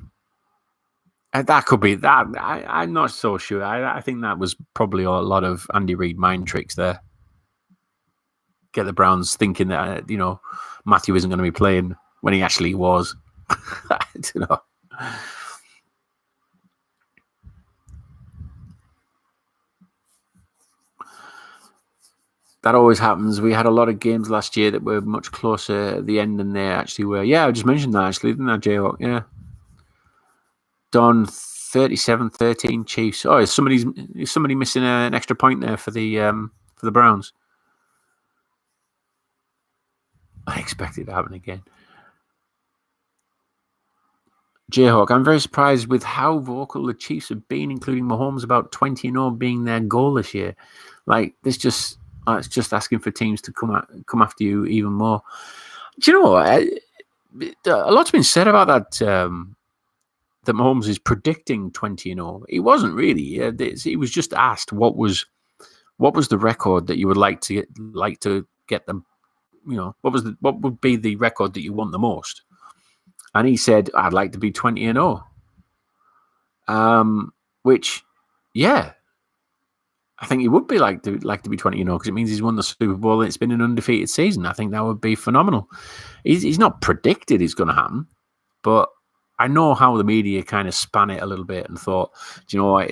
could be that. I'm not so sure. I think that was probably a lot of Andy Reid mind tricks there. Get the Browns thinking that Matthew isn't going to be playing when he actually was. I don't know. That always happens. We had a lot of games last year that were much closer at the end than they actually were. Yeah, I just mentioned that actually, didn't I, Jayhawk? Yeah. Don 37-13 Chiefs. Oh, is somebody missing an extra point there for the Browns? I expect it to happen again. Jayhawk, I'm very surprised with how vocal the Chiefs have been, including Mahomes, about 20-0 being their goal this year. Like, it's just asking for teams to come after you even more. Do you know what? A lot's been said about that. That Mahomes is predicting 20-0. He wasn't really. He was just asked what was the record that you would like to get them. What would be the record that you want the most? And he said, I'd like to be 20-0. Which, yeah, I think he would be like to be 20-0 because it means he's won the Super Bowl and it's been an undefeated season. I think that would be phenomenal. He's not predicted it's going to happen, but I know how the media kind of span it a little bit and thought, do you know what,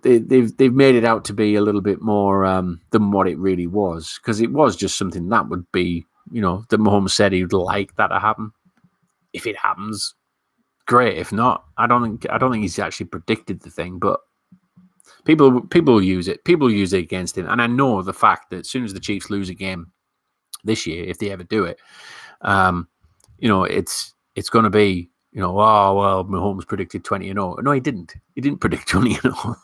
they've made it out to be a little bit more than what it really was, because it was just something that would be, that Mahomes said he would like that to happen. If it happens, great. If not, I don't think he's actually predicted the thing, but people use it. People use it against him, and I know the fact that as soon as the Chiefs lose a game this year, if they ever do it, it's going to be, oh well, Mahomes predicted 20-0. No, he didn't. He didn't predict 20-0.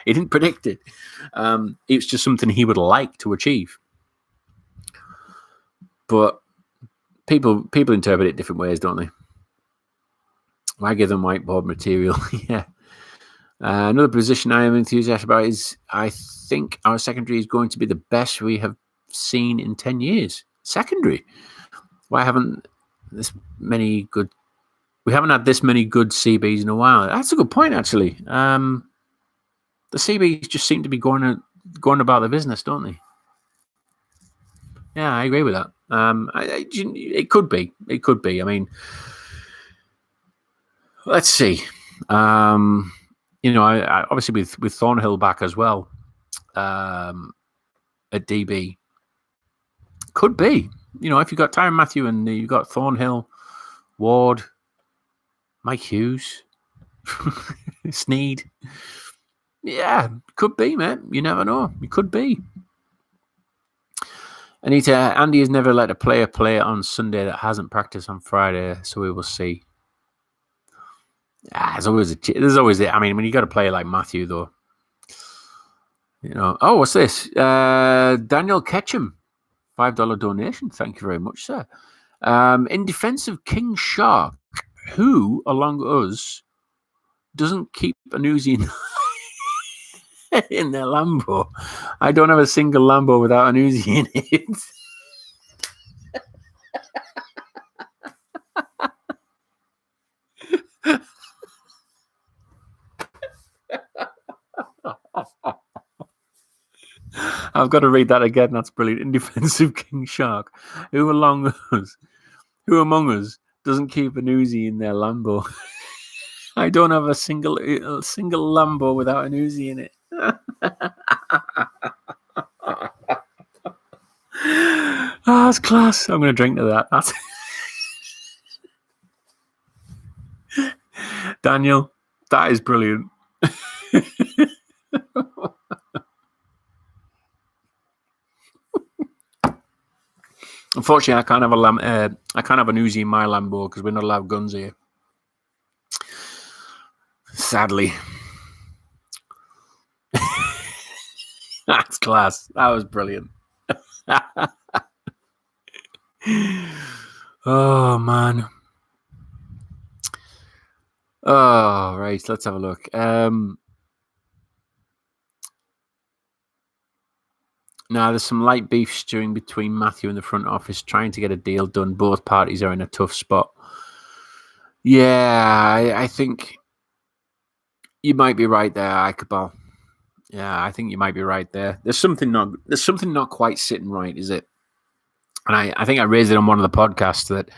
He didn't predict it. It's just something he would like to achieve. But people interpret it different ways, don't they? Why give them whiteboard material? Yeah. Another position I am enthusiastic about is I think our secondary is going to be the best we have seen in 10 years. Secondary. Why haven't we haven't had this many good CBs in a while? That's a good point, actually. The CBs just seem to be going about their business, don't they? Yeah, I agree with that. It could be. It could be. I mean, let's see. I obviously with Thornhill back as well at DB, could be. If you've got Tyron Matthew and you've got Thornhill, Ward, Mike Hughes, Snead. Yeah, could be, man. You never know. It could be. Anita, Andy has never let a player play on Sunday that hasn't practiced on Friday, so we will see. There's always I mean, when you got a player like Matthew, though, you know. Oh, what's this? Daniel Ketchum, $5 donation. Thank you very much, sir. In defense of King Shark, who along us doesn't keep an Uzi in their Lambo? I don't have a single Lambo without an Uzi in it. I've got to read that again. That's brilliant. In defense of King Shark, who among us doesn't keep an Uzi in their Lambo? I don't have a single Lambo without an Uzi in it. That's class. I'm going to drink to that. That's Daniel, that is brilliant. Unfortunately, I can't have an Uzi in my Lambo because we're not allowed guns here. Sadly. That's class. That was brilliant. Oh, man. Oh, right. Let's have a look. Now, there's some light beef stewing between Matthew and the front office trying to get a deal done. Both parties are in a tough spot. Yeah, I think you might be right there, Ichabal. Yeah, I think you might be right there. There's something not quite sitting right, is it? And I think I raised it on one of the podcasts that,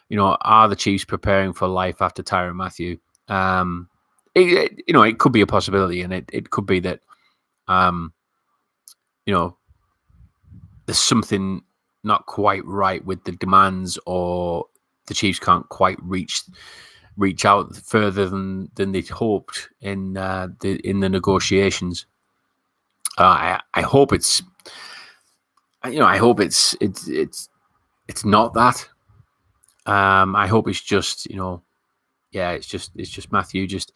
you know, are the Chiefs preparing for life after Tyrann Mathieu? It could be a possibility, and it could be that, you know, there's something not quite right with the demands, or the Chiefs can't quite reach out further than they'd hoped in the negotiations. I hope it's not that. I hope it's just, you know, yeah, it's just Matthew just,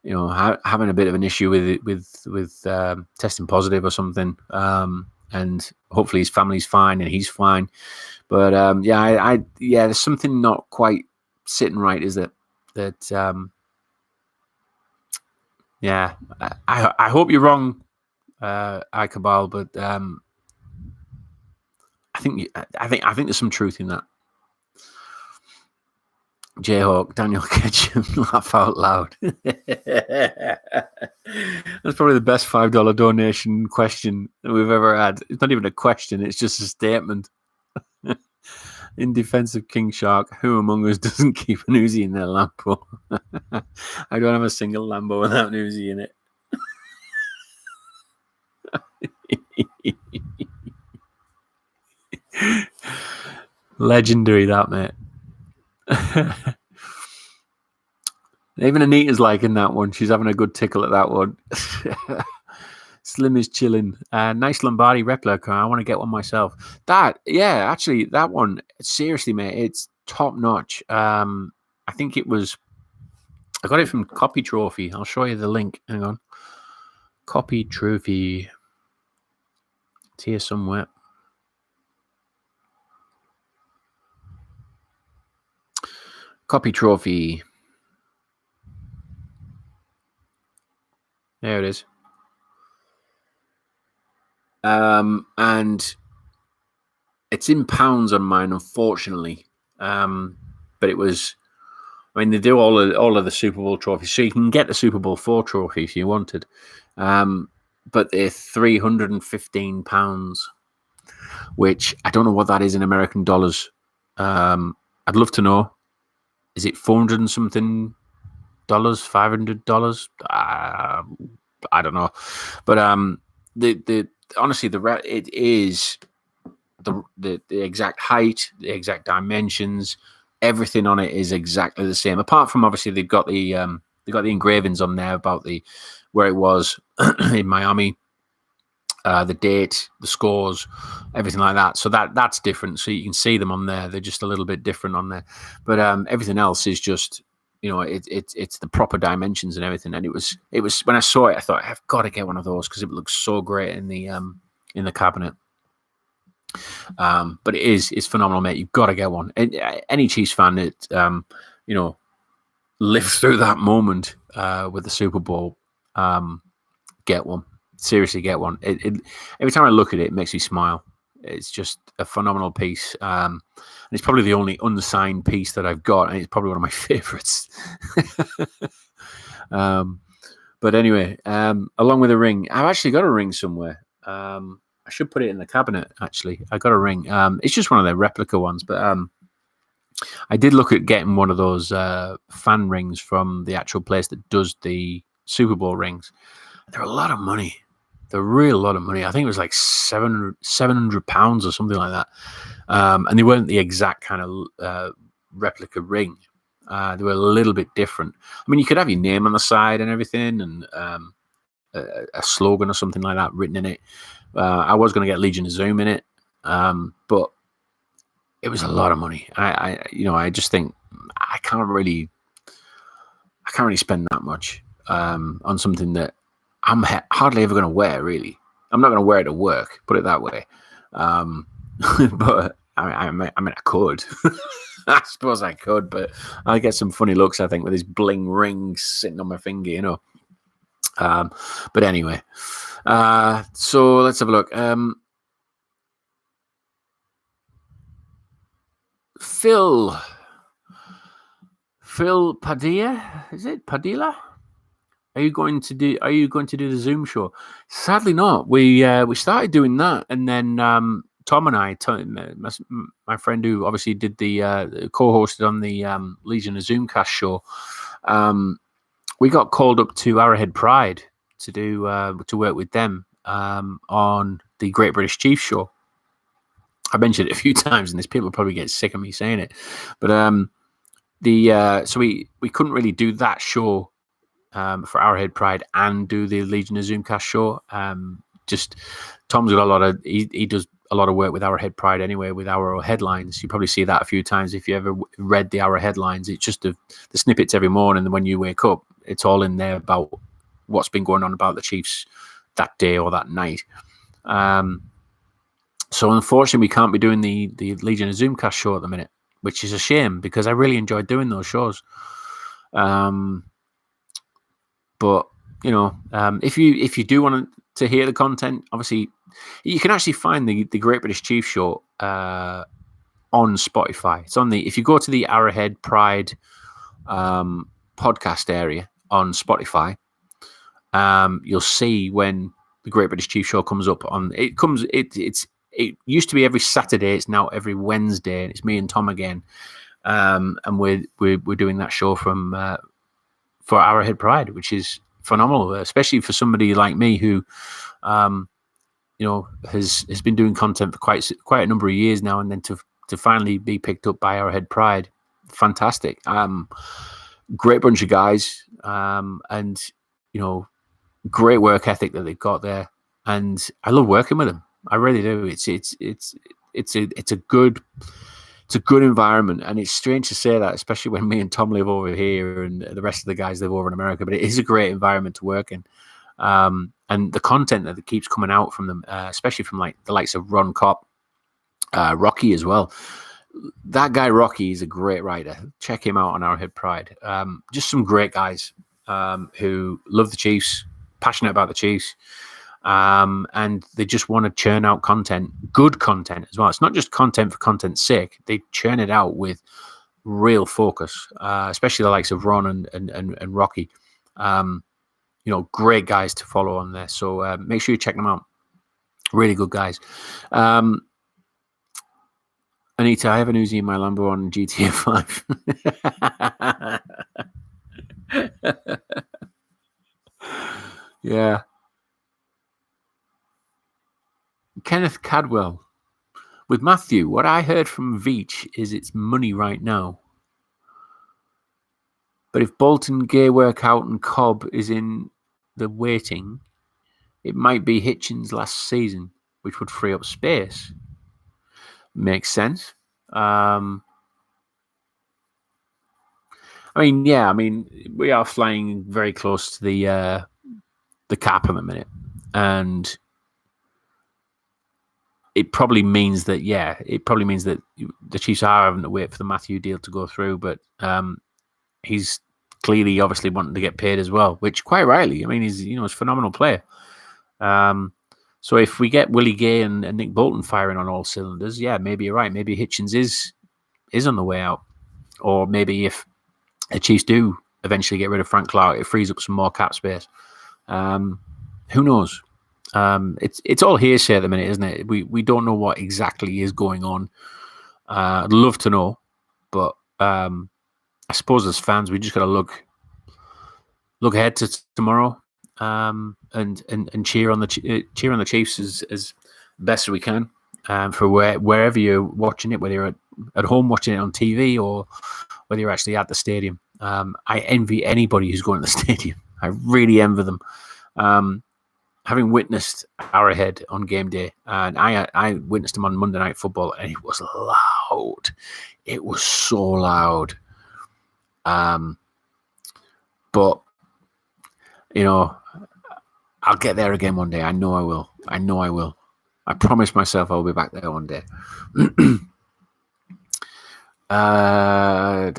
you know, having a bit of an issue with testing positive or something, and hopefully his family's fine and he's fine. But yeah, there's something not quite sitting right, is it? That yeah, I hope you're wrong, Ichabal, but I think there's some truth in that. Jayhawk, Daniel Ketchum, laugh out loud. That's probably the best $5 donation question that we've ever had. It's not even a question, it's just a statement. In defense of King Shark, who among us doesn't keep an Uzi in their Lambo? I don't have a single Lambo without an Uzi in it. Legendary, that, mate. Even Anita's liking that one. She's having a good tickle at that one. Slim is chilling. Nice Lombardi replica. I want to get one myself. Actually, that one, seriously, mate, it's top notch. I think I got it from Copy Trophy. I'll show you the link. Hang on. Copy Trophy. It's here somewhere. Copy Trophy. There it is. And it's in pounds on mine, unfortunately. But it was, I mean, they do all of the Super Bowl trophies, so you can get the Super Bowl 4 trophy if you wanted. But they're £315, which I don't know what that is in American dollars. I'd love to know. Is it 400 and something dollars, $500? I don't know, but honestly, it is the exact height, the exact dimensions, everything on it is exactly the same. Apart from obviously they've got the engravings on there about where it was in Miami, the date, the scores, everything like that. So that's different. So you can see them on there. They're just a little bit different on there. But everything else is just, it's the proper dimensions and everything. And it was when I saw it, I thought I've got to get one of those because it looks so great in the cabinet. But it's phenomenal, mate. You've got to get one. Any Chiefs fan that lived through that moment with the Super Bowl, get one. Seriously, get one. Every time I look at it, it makes me smile. It's just a phenomenal piece. And it's probably the only unsigned piece that I've got, and it's probably one of my favorites. But anyway, along with a ring, I've actually got a ring somewhere. I should put it in the cabinet, actually. I got a ring. It's just one of their replica ones, but I did look at getting one of those fan rings from the actual place that does the Super Bowl rings. They're a lot of money. They're a real lot of money. I think it was like £700 or something like that. And they weren't the exact kind of replica ring. They were a little bit different. I mean, you could have your name on the side and everything, and a slogan or something like that written in it. I was going to get Legion of Zoom in it, but it was a lot of money. I just think I can't really spend that much on something that I'm hardly ever going to wear, really. I'm not going to wear it to work, put it that way. But I mean, I could. I suppose I could, but I get some funny looks, I think, with this bling ring sitting on my finger, But anyway, so let's have a look. Phil Padilla, is it Padilla? Are you going to do the Zoom show? Sadly not. We started doing that, and then Tom and I, my friend who obviously did the co-hosted on the Legion of Zoomcast show, we got called up to Arrowhead Pride to work with them on the Great British Chiefs show. I mentioned it a few times, and there's people probably get sick of me saying it, but so we couldn't really do that show for Arrowhead Pride and do the Legion of Zoomcast show. Just Tom's got a lot of he does a lot of work with Arrowhead Pride anyway, with our headlines. You probably see that a few times if you ever read the Arrow headlines. It's just the snippets every morning when you wake up. It's all in there about what's been going on about the Chiefs that day or that night. So unfortunately, we can't be doing the Legion of Zoomcast show at the minute, which is a shame because I really enjoyed doing those shows. But if you do want to hear the content, obviously you can actually find the Great British Chiefs show on Spotify. It's on if you go to the Arrowhead Pride podcast area on Spotify, you'll see when the Great British Chiefs show comes up on. It used to be every Saturday. It's now every Wednesday, and it's me and Tom again, and we're doing that show from. For Arrowhead Pride, which is phenomenal, especially for somebody like me who, has been doing content for quite a number of years now, and then to finally be picked up by Arrowhead Pride, fantastic. Great bunch of guys, and great work ethic that they've got there, and I love working with them. I really do. It's a good. It's a good environment, and it's strange to say that, especially when me and Tom live over here and the rest of the guys live over in America, but it is a great environment to work in. And the content that keeps coming out from them, especially from like the likes of Ron Kopp, Rocky as well. That guy, Rocky, is a great writer. Check him out on Arrowhead Pride. Just some great guys who love the Chiefs, passionate about the Chiefs. And they just want to churn out content, good content as well. It's not just content for content's sake. They churn it out with real focus, especially the likes of Ron and Rocky. Great guys to follow on there. So make sure you check them out. Really good guys. Anita, I have an Uzi in my Lambo on GTA 5. Yeah. Kenneth Cadwell. With Matthew, what I heard from Veach is it's money right now. But if Bolton, Gay work out and Cobb is in the waiting, it might be Hitchens last season, which would free up space. Makes sense. I mean, yeah, I mean, we are flying very close to the cap at the minute, and it probably means that the Chiefs are having to wait for the Matthew deal to go through, but he's clearly obviously wanting to get paid as well, which quite rightly. I mean, he's a phenomenal player. So if we get Willie Gay and Nick Bolton firing on all cylinders, yeah, maybe you're right. Maybe Hitchens is on the way out, or maybe if the Chiefs do eventually get rid of Frank Clark, it frees up some more cap space. Who knows? It's all hearsay at the minute, isn't it? We don't know what exactly is going on. I'd love to know, but I suppose as fans, we just got to look ahead to tomorrow, and cheer on the Chiefs as best as we can, for wherever you're watching it, whether you're at home watching it on TV or whether you're actually at the stadium. I envy anybody who's going to the stadium. I really envy them. Having witnessed Arrowhead on game day, and I witnessed him on Monday Night Football, and it was loud. It was so loud. But I'll get there again one day. I know I will. I promise myself I'll be back there one day. I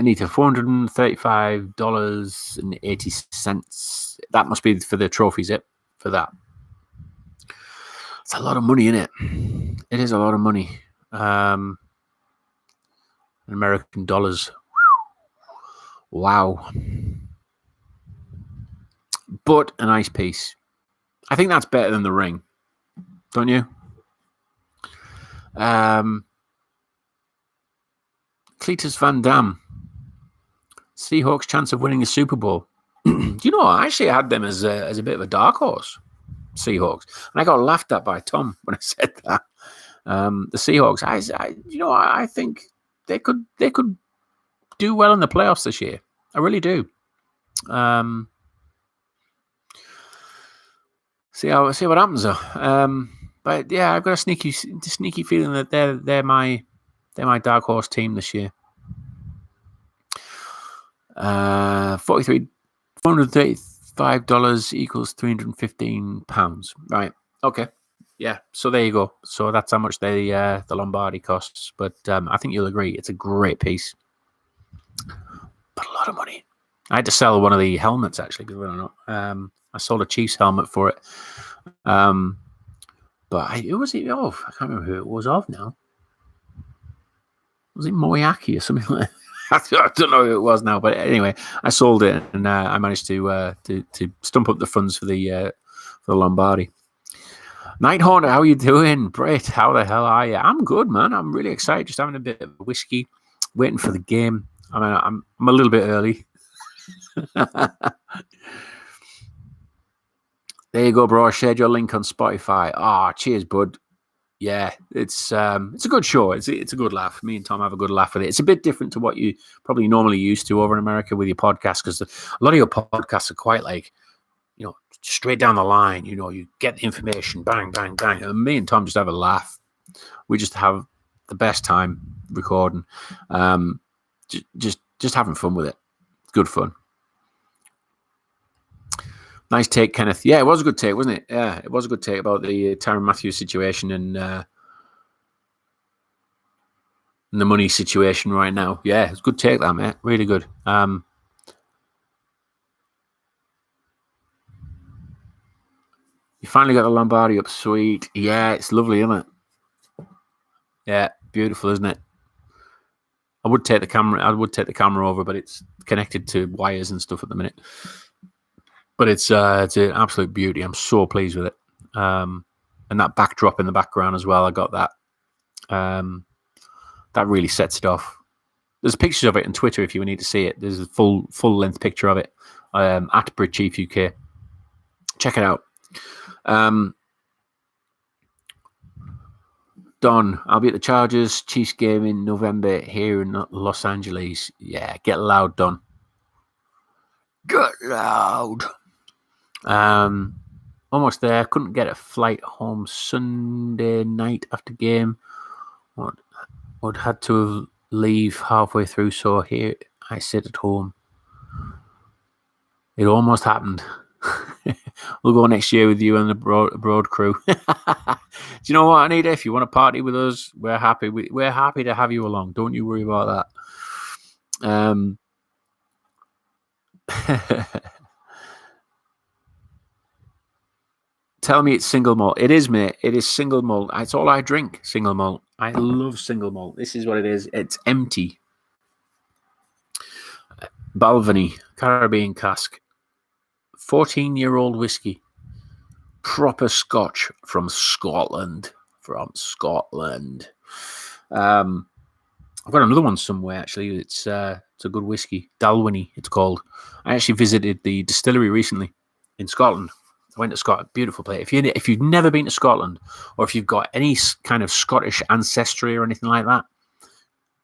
need $435.80. That must be for the trophies, for that. It's a lot of money, isn't it? It is a lot of money. American dollars. Wow. But a nice piece. I think that's better than the ring. Don't you? Cletus Van Dam. Seahawks chance of winning a Super Bowl. I actually had them as a bit of a dark horse. Seahawks, and I got laughed at by Tom when I said that. The Seahawks, I think they could do well in the playoffs this year. I really do. See what happens though. But yeah, I've got a sneaky feeling that they're my dark horse team this year. $435 equals £315. Right. Okay. Yeah. So there you go. So that's how much the Lombardi costs. But I think you'll agree it's a great piece. But a lot of money. I had to sell one of the helmets actually, because I don't know. I sold a Chiefs helmet for it. But who was it of? I can't remember who it was of now. Was it Moriaki or something like that? I don't know who it was now, but anyway, I sold it, and I managed to stump up the funds for the Lombardi. Nighthorn, how are you doing? Brett, how the hell are you? I'm good, man. I'm really excited. Just having a bit of whiskey, waiting for the game. I mean, I'm a little bit early. There you go, bro. I shared your link on Spotify. Cheers, bud. Yeah, it's a good show. It's a good laugh. Me and Tom have a good laugh with it. It's a bit different to what you probably normally used to over in America with your podcast, because a lot of your podcasts are quite like, straight down the line. You get the information, bang, bang, bang. And me and Tom just have a laugh. We just have the best time recording. Just having fun with it. It's good fun. Nice take, Kenneth. Yeah, it was a good take, wasn't it? Yeah, it was a good take about the Tyrann Mathieu situation and the money situation right now. Yeah, it's a good take, that, mate. Really good. You finally got the Lombardi up. Sweet. Yeah, it's lovely, isn't it? Yeah, beautiful, isn't it? I would take the camera over, but it's connected to wires and stuff at the minute. But it's an absolute beauty. I'm so pleased with it. And that backdrop in the background as well. I got that. That really sets it off. There's pictures of it on Twitter if you need to see it. There's a full length picture of it at Chief UK. Check it out. Don, I'll be at the Chargers Chiefs game in November here in Los Angeles. Yeah, get loud, Don. Get loud. Almost there. Couldn't get a flight home Sunday night after game. Would had to leave halfway through, so here I sit at home. It almost happened. We'll go next year with you and the broad crew. Do you know what, Anita? If you want to party with us, we're happy. We're happy to have you along. Don't you worry about that. Tell me it's single malt. It is, mate. It is single malt. It's all I drink, single malt. I love single malt. This is what it is. It's empty. Balvenie, Caribbean cask. 14-year-old whiskey. Proper Scotch from Scotland. I've got another one somewhere, actually. It's a good whiskey. Dalwhinnie, it's called. I actually visited the distillery recently in Scotland. I went to Scotland. Beautiful place. If you've never been to Scotland, or if you've got any kind of Scottish ancestry or anything like that,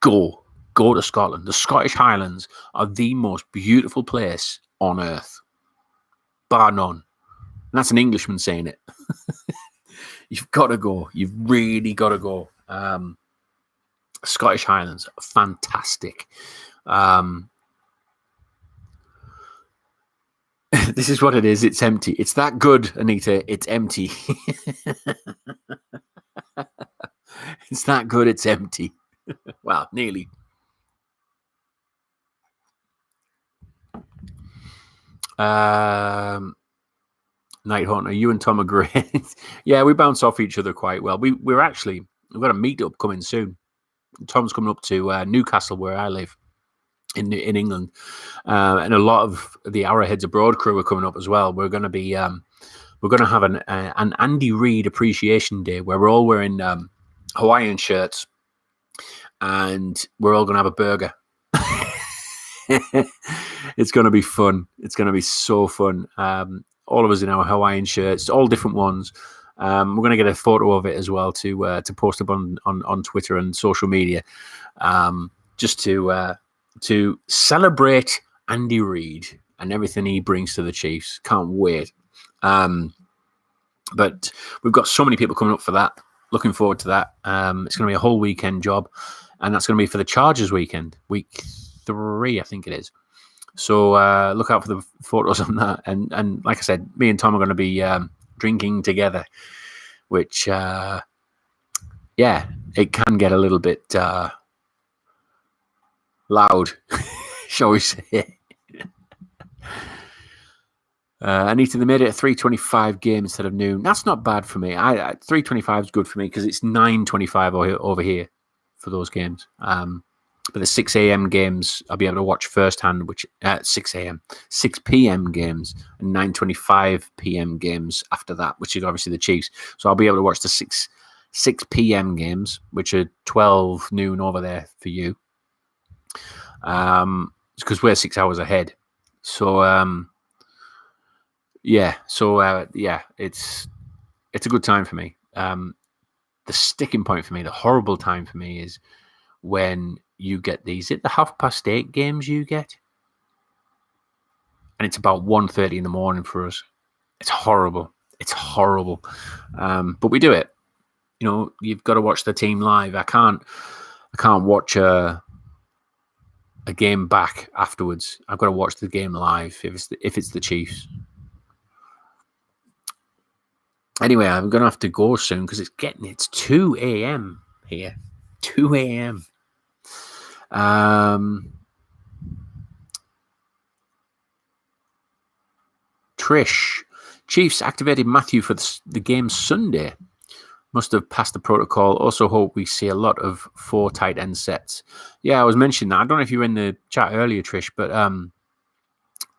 go to Scotland. The Scottish Highlands are the most beautiful place on earth, bar none. And that's an Englishman saying it. You've got to go. You've really got to go. Scottish Highlands, fantastic. This is what it is. It's empty. It's that good, Anita. It's empty. It's that good. It's empty. Well, nearly. Night Hunter, you and Tom are great. Yeah, we bounce off each other quite well. We've got a meetup coming soon. Tom's coming up to Newcastle, where I live in England, and a lot of the Arrowheads Abroad crew are coming up as well. We're going to be we're going to have an Andy Reid Appreciation Day where we're all wearing Hawaiian shirts, and we're all going to have a burger. It's going to be fun. It's going to be so fun. All of us in our Hawaiian shirts, all different ones. We're going to get a photo of it as well to post up on Twitter and social media, just to celebrate Andy Reid and everything he brings to the Chiefs. Can't wait. But we've got so many people coming up for that. Looking forward to that. It's going to be a whole weekend job, and that's going to be for the Chargers weekend, week 3, I think it is. So look out for the photos on that. And like I said, me and Tom are going to be drinking together, which, yeah, it can get a little bit loud, shall we say. Anita, they made it a 3:25 game instead of noon. That's not bad for me. 3:25 is good for me because it's 9:25 over here for those games. But the 6 a.m. games, I'll be able to watch firsthand, which 6 p.m. games and 9:25 p.m. games after that, which is obviously the Chiefs. So I'll be able to watch the 6 p.m. games, which are 12 noon over there for you. Because we're 6 hours ahead. So, yeah. So, yeah, it's a good time for me. The sticking point for me, the horrible time for me is when you get these at the 8:30 games you get, and it's about 1:30 in the morning for us. It's horrible. It's horrible. But we do it. You know, you've got to watch the team live. I can't watch a game back afterwards. I've got to watch the game live if it's the Chiefs. Anyway, I'm going to have to go soon because it's 2 a.m. here. 2 a.m. Trish, Chiefs activated Matthew for the game Sunday. Must have passed the protocol. Also hope we see a lot of 4 tight end sets. Yeah, I was mentioning that. I don't know if you were in the chat earlier, Trish, but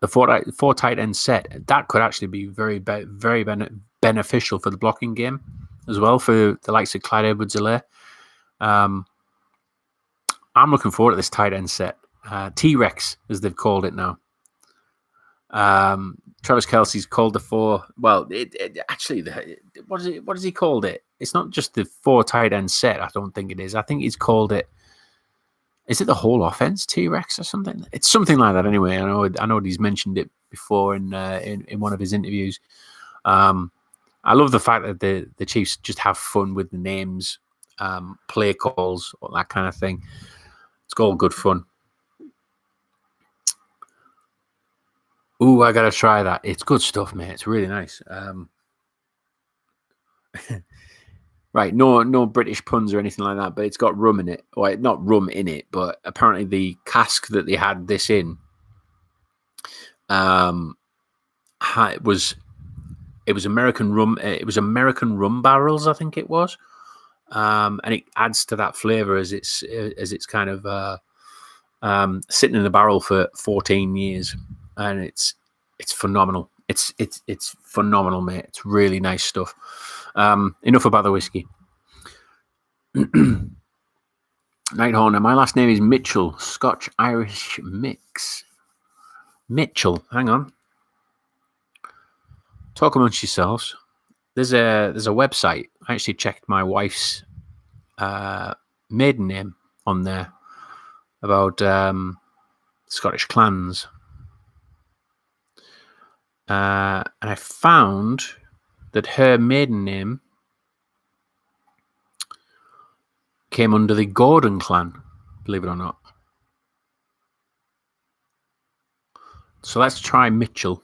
the 4 tight end set, that could actually be very beneficial for the blocking game as well for the likes of Clyde Edwards-Helaire. I'm looking forward to this tight end set. T-Rex, as they've called it now. Travis Kelce's called the 4. Well, actually, what has he called it? It's not just the 4 tight end set. I don't think it is. I think he's called it. Is it the whole offense, T-Rex or something? It's something like that. Anyway, I know he's mentioned it before in one of his interviews. I love the fact that the Chiefs just have fun with the names, play calls, all that kind of thing. It's all good fun. Ooh, I gotta try that. It's good stuff, mate. It's really nice. Right, no British puns or anything like that, but it's got rum in it. Well, not rum in it, but apparently the cask that they had this in, it was American rum. It was American rum barrels, I think it was, and it adds to that flavour as it's kind of sitting in the barrel for 14 years, and it's phenomenal. It's phenomenal, mate. It's really nice stuff. Enough about the whiskey. Nighthorn. My last name is Mitchell. Scotch Irish mix. Mitchell. Hang on. Talk amongst yourselves. There's a website. I actually checked my wife's maiden name on there about Scottish clans, and I found that her maiden name came under the Gordon clan, believe it or not. So let's try Mitchell.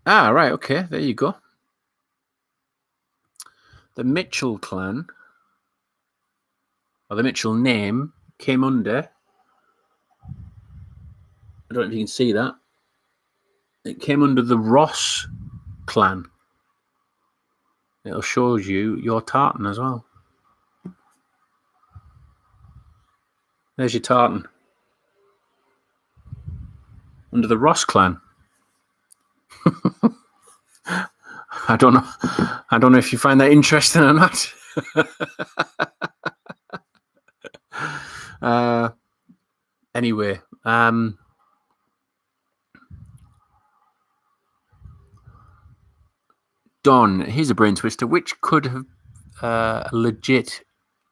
Ah, right, okay, there you go. The Mitchell clan, or the Mitchell name, came under, I don't know if you can see that, it came under the Ross clan. It'll show you your tartan as well. There's your tartan. Under the Ross clan. I don't know if you find that interesting or not. Anyway, Don, here's a brain twister. Which could have a legit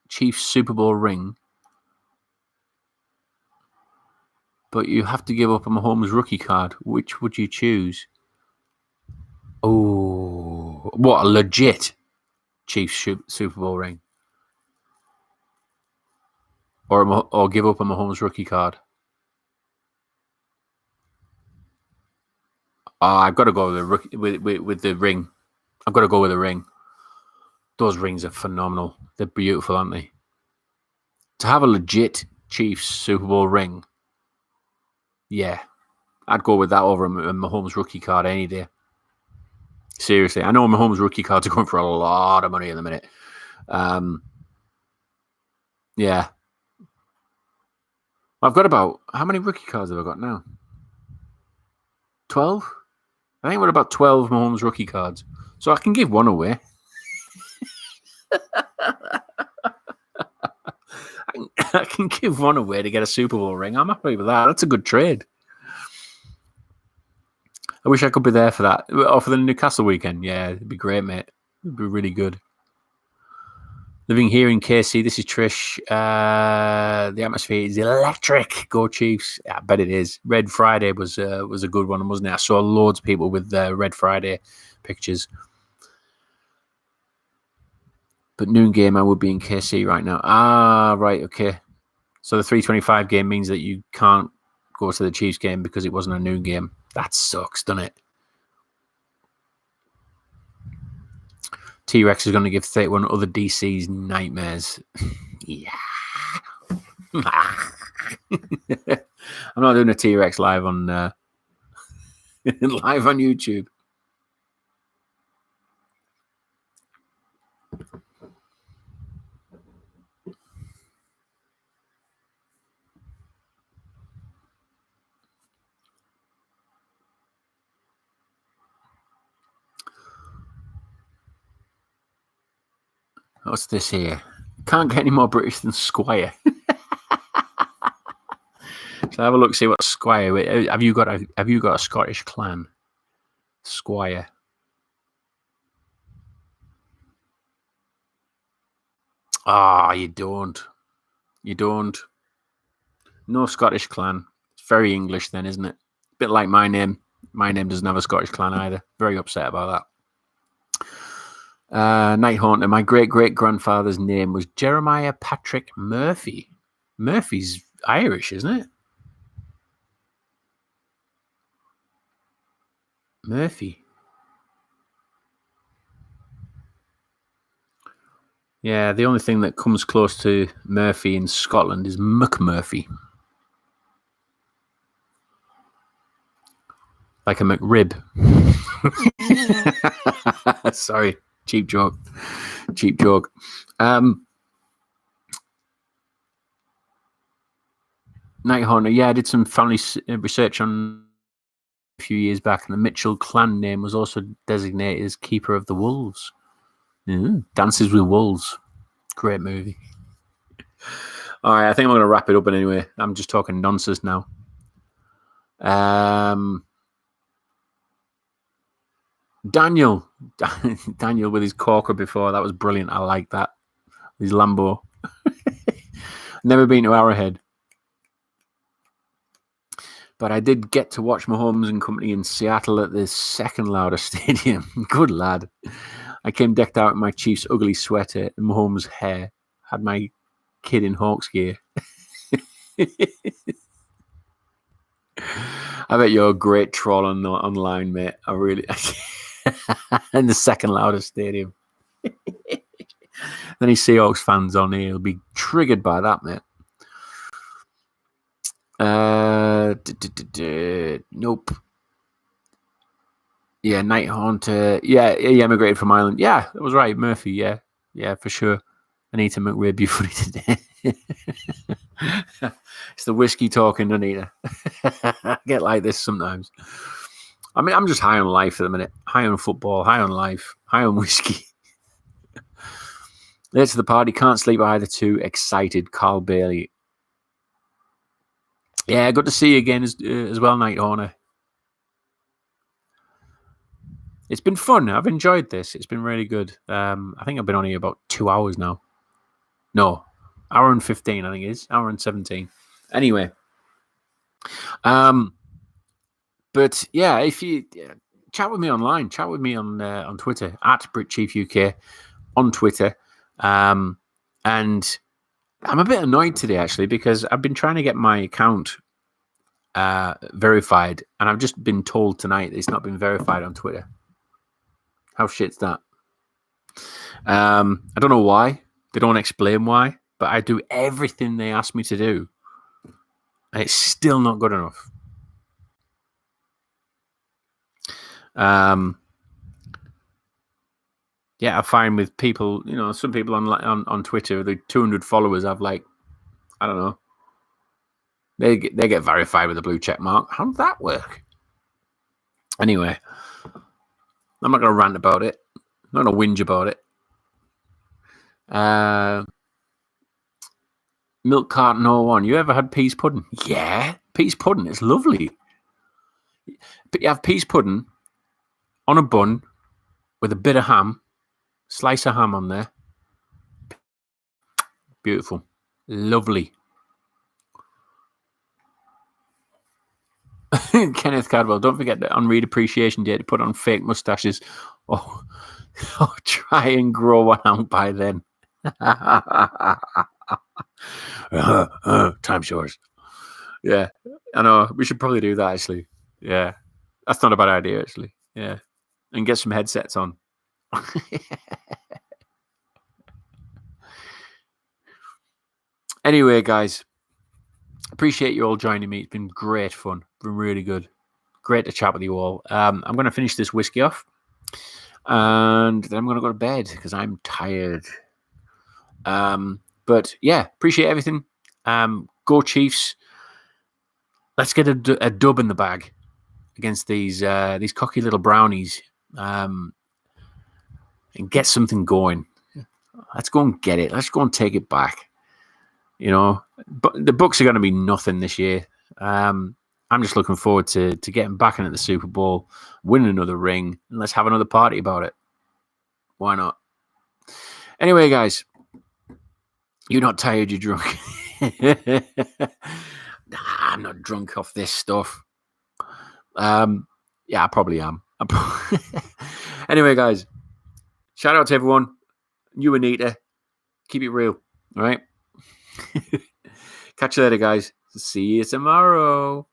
Chiefs Super Bowl ring, but you have to give up a Mahomes rookie card? Which would you choose? Oh, what a legit Chiefs Super Bowl ring, or give up a Mahomes rookie card? I've got to go with the ring. I've got to go with the ring. Those rings are phenomenal. They're beautiful, aren't they? To have a legit Chiefs Super Bowl ring, yeah, I'd go with that over a Mahomes rookie card any day. Seriously, I know Mahomes rookie cards are going for a lot of money in the minute. Yeah. I've got about, how many rookie cards have I got now? 12? I think we're about 12 Mahomes rookie cards. So I can give one away. I can give one away to get a Super Bowl ring. I'm happy with that. That's a good trade. I wish I could be there for that. Or for the Newcastle weekend. Yeah, it'd be great, mate. It'd be really good. Living here in KC, this is Trish. The atmosphere is electric. Go Chiefs! I bet it is. Red Friday was a good one, wasn't it? I saw loads of people with Red Friday pictures. But noon game, I would be in KC right now. Ah, right, okay. So the 3:25 game means that you can't go to the Chiefs game because it wasn't a noon game. That sucks, doesn't it? T-Rex is going to give 31 other DCs nightmares. Yeah. I'm not doing a T-Rex live on live on YouTube. What's this here? Can't get any more British than Squire. So have a look, see what Squire. Have you got a Scottish clan? Squire. You don't. You don't. No Scottish clan. very English then, isn't it? A bit like my name. My name doesn't have a Scottish clan either. Very upset about that. Night Haunter. My great-great-grandfather's name was Jeremiah Patrick Murphy. Murphy's Irish, isn't it? Murphy. Yeah, the only thing that comes close to Murphy in Scotland is McMurphy. Like a McRib. Sorry, cheap joke. Cheap joke. Night Haunter. Yeah, I did some family research on a few years back, and the Mitchell clan name was also designated as Keeper of the Wolves. Dances with Wolves. Great movie. All right, I think I'm going to wrap it up anyway. I'm just talking nonsense now. Daniel with his corker before. That was brilliant. I like that. His Lambo. Never been to Arrowhead. But I did get to watch Mahomes and company in Seattle at the second loudest stadium. Good lad. I came decked out in my Chiefs ugly sweater and Mahomes' hair. Had my kid in Hawks gear. I bet you're a great troll online, mate. I really... in the second loudest stadium. Any Seahawks fans on here will be triggered by that, mate. Nope. Yeah, Night Haunter. Yeah, he emigrated from Ireland. Yeah, that was right. Murphy, yeah, for sure. Anita McRib, you funny today. It's the whiskey talking, Anita. I get like this sometimes. I mean, I'm just high on life at the minute. High on football, high on life, high on whiskey. Late to the party, can't sleep either. Too excited, Carl Bailey. Yeah, good to see you again as well, Night Haunter. It's been fun. I've enjoyed this. It's been really good. I think I've been on here about 2 hours now. No, hour and 15, I think it is. Hour and 17. Anyway. But yeah, if you chat with me online, chat with me on Twitter, at BritChiefUK on Twitter. And I'm a bit annoyed today, actually, because I've been trying to get my account verified, and I've just been told tonight that it's not been verified on Twitter. How shit's that? I don't know why. They don't explain why, but I do everything they ask me to do, and it's still not good enough. Yeah, I find with people, some people on Twitter, the 200 followers have I don't know. They get verified with a blue check mark. How does that work? Anyway, I'm not going to rant about it. I'm not going to whinge about it. Milk Carton 01. You ever had peas pudding? Yeah, peas pudding. It's lovely. But you have peas pudding on a bun with a bit of ham, slice of ham on there. Beautiful. Lovely. Kenneth Cadwell, don't forget that on Read Appreciation Day to put on fake mustaches or try and grow one out by then. Time's yours. Yeah, I know. We should probably do that, actually. Yeah, that's not a bad idea, actually. Yeah, and get some headsets on. Anyway, guys, appreciate you all joining me. It's been great fun. It's been really good. Great to chat with you all. I'm going to finish this whiskey off, and then I'm going to go to bed because I'm tired. But yeah, appreciate everything. Go Chiefs. Let's get a dub in the bag against these cocky little brownies, and get something going. Let's go and get it. Let's go and take it back. But the Bucs are going to be nothing this year. I'm just looking forward to getting back into the Super Bowl, winning another ring, and let's have another party about it. Why not? Anyway, guys, you're not tired, you're drunk. I'm not drunk off this stuff. Yeah, I probably am. Anyway, guys, shout out to everyone. You, Anita. Keep it real. All right. Catch you later, guys. See you tomorrow.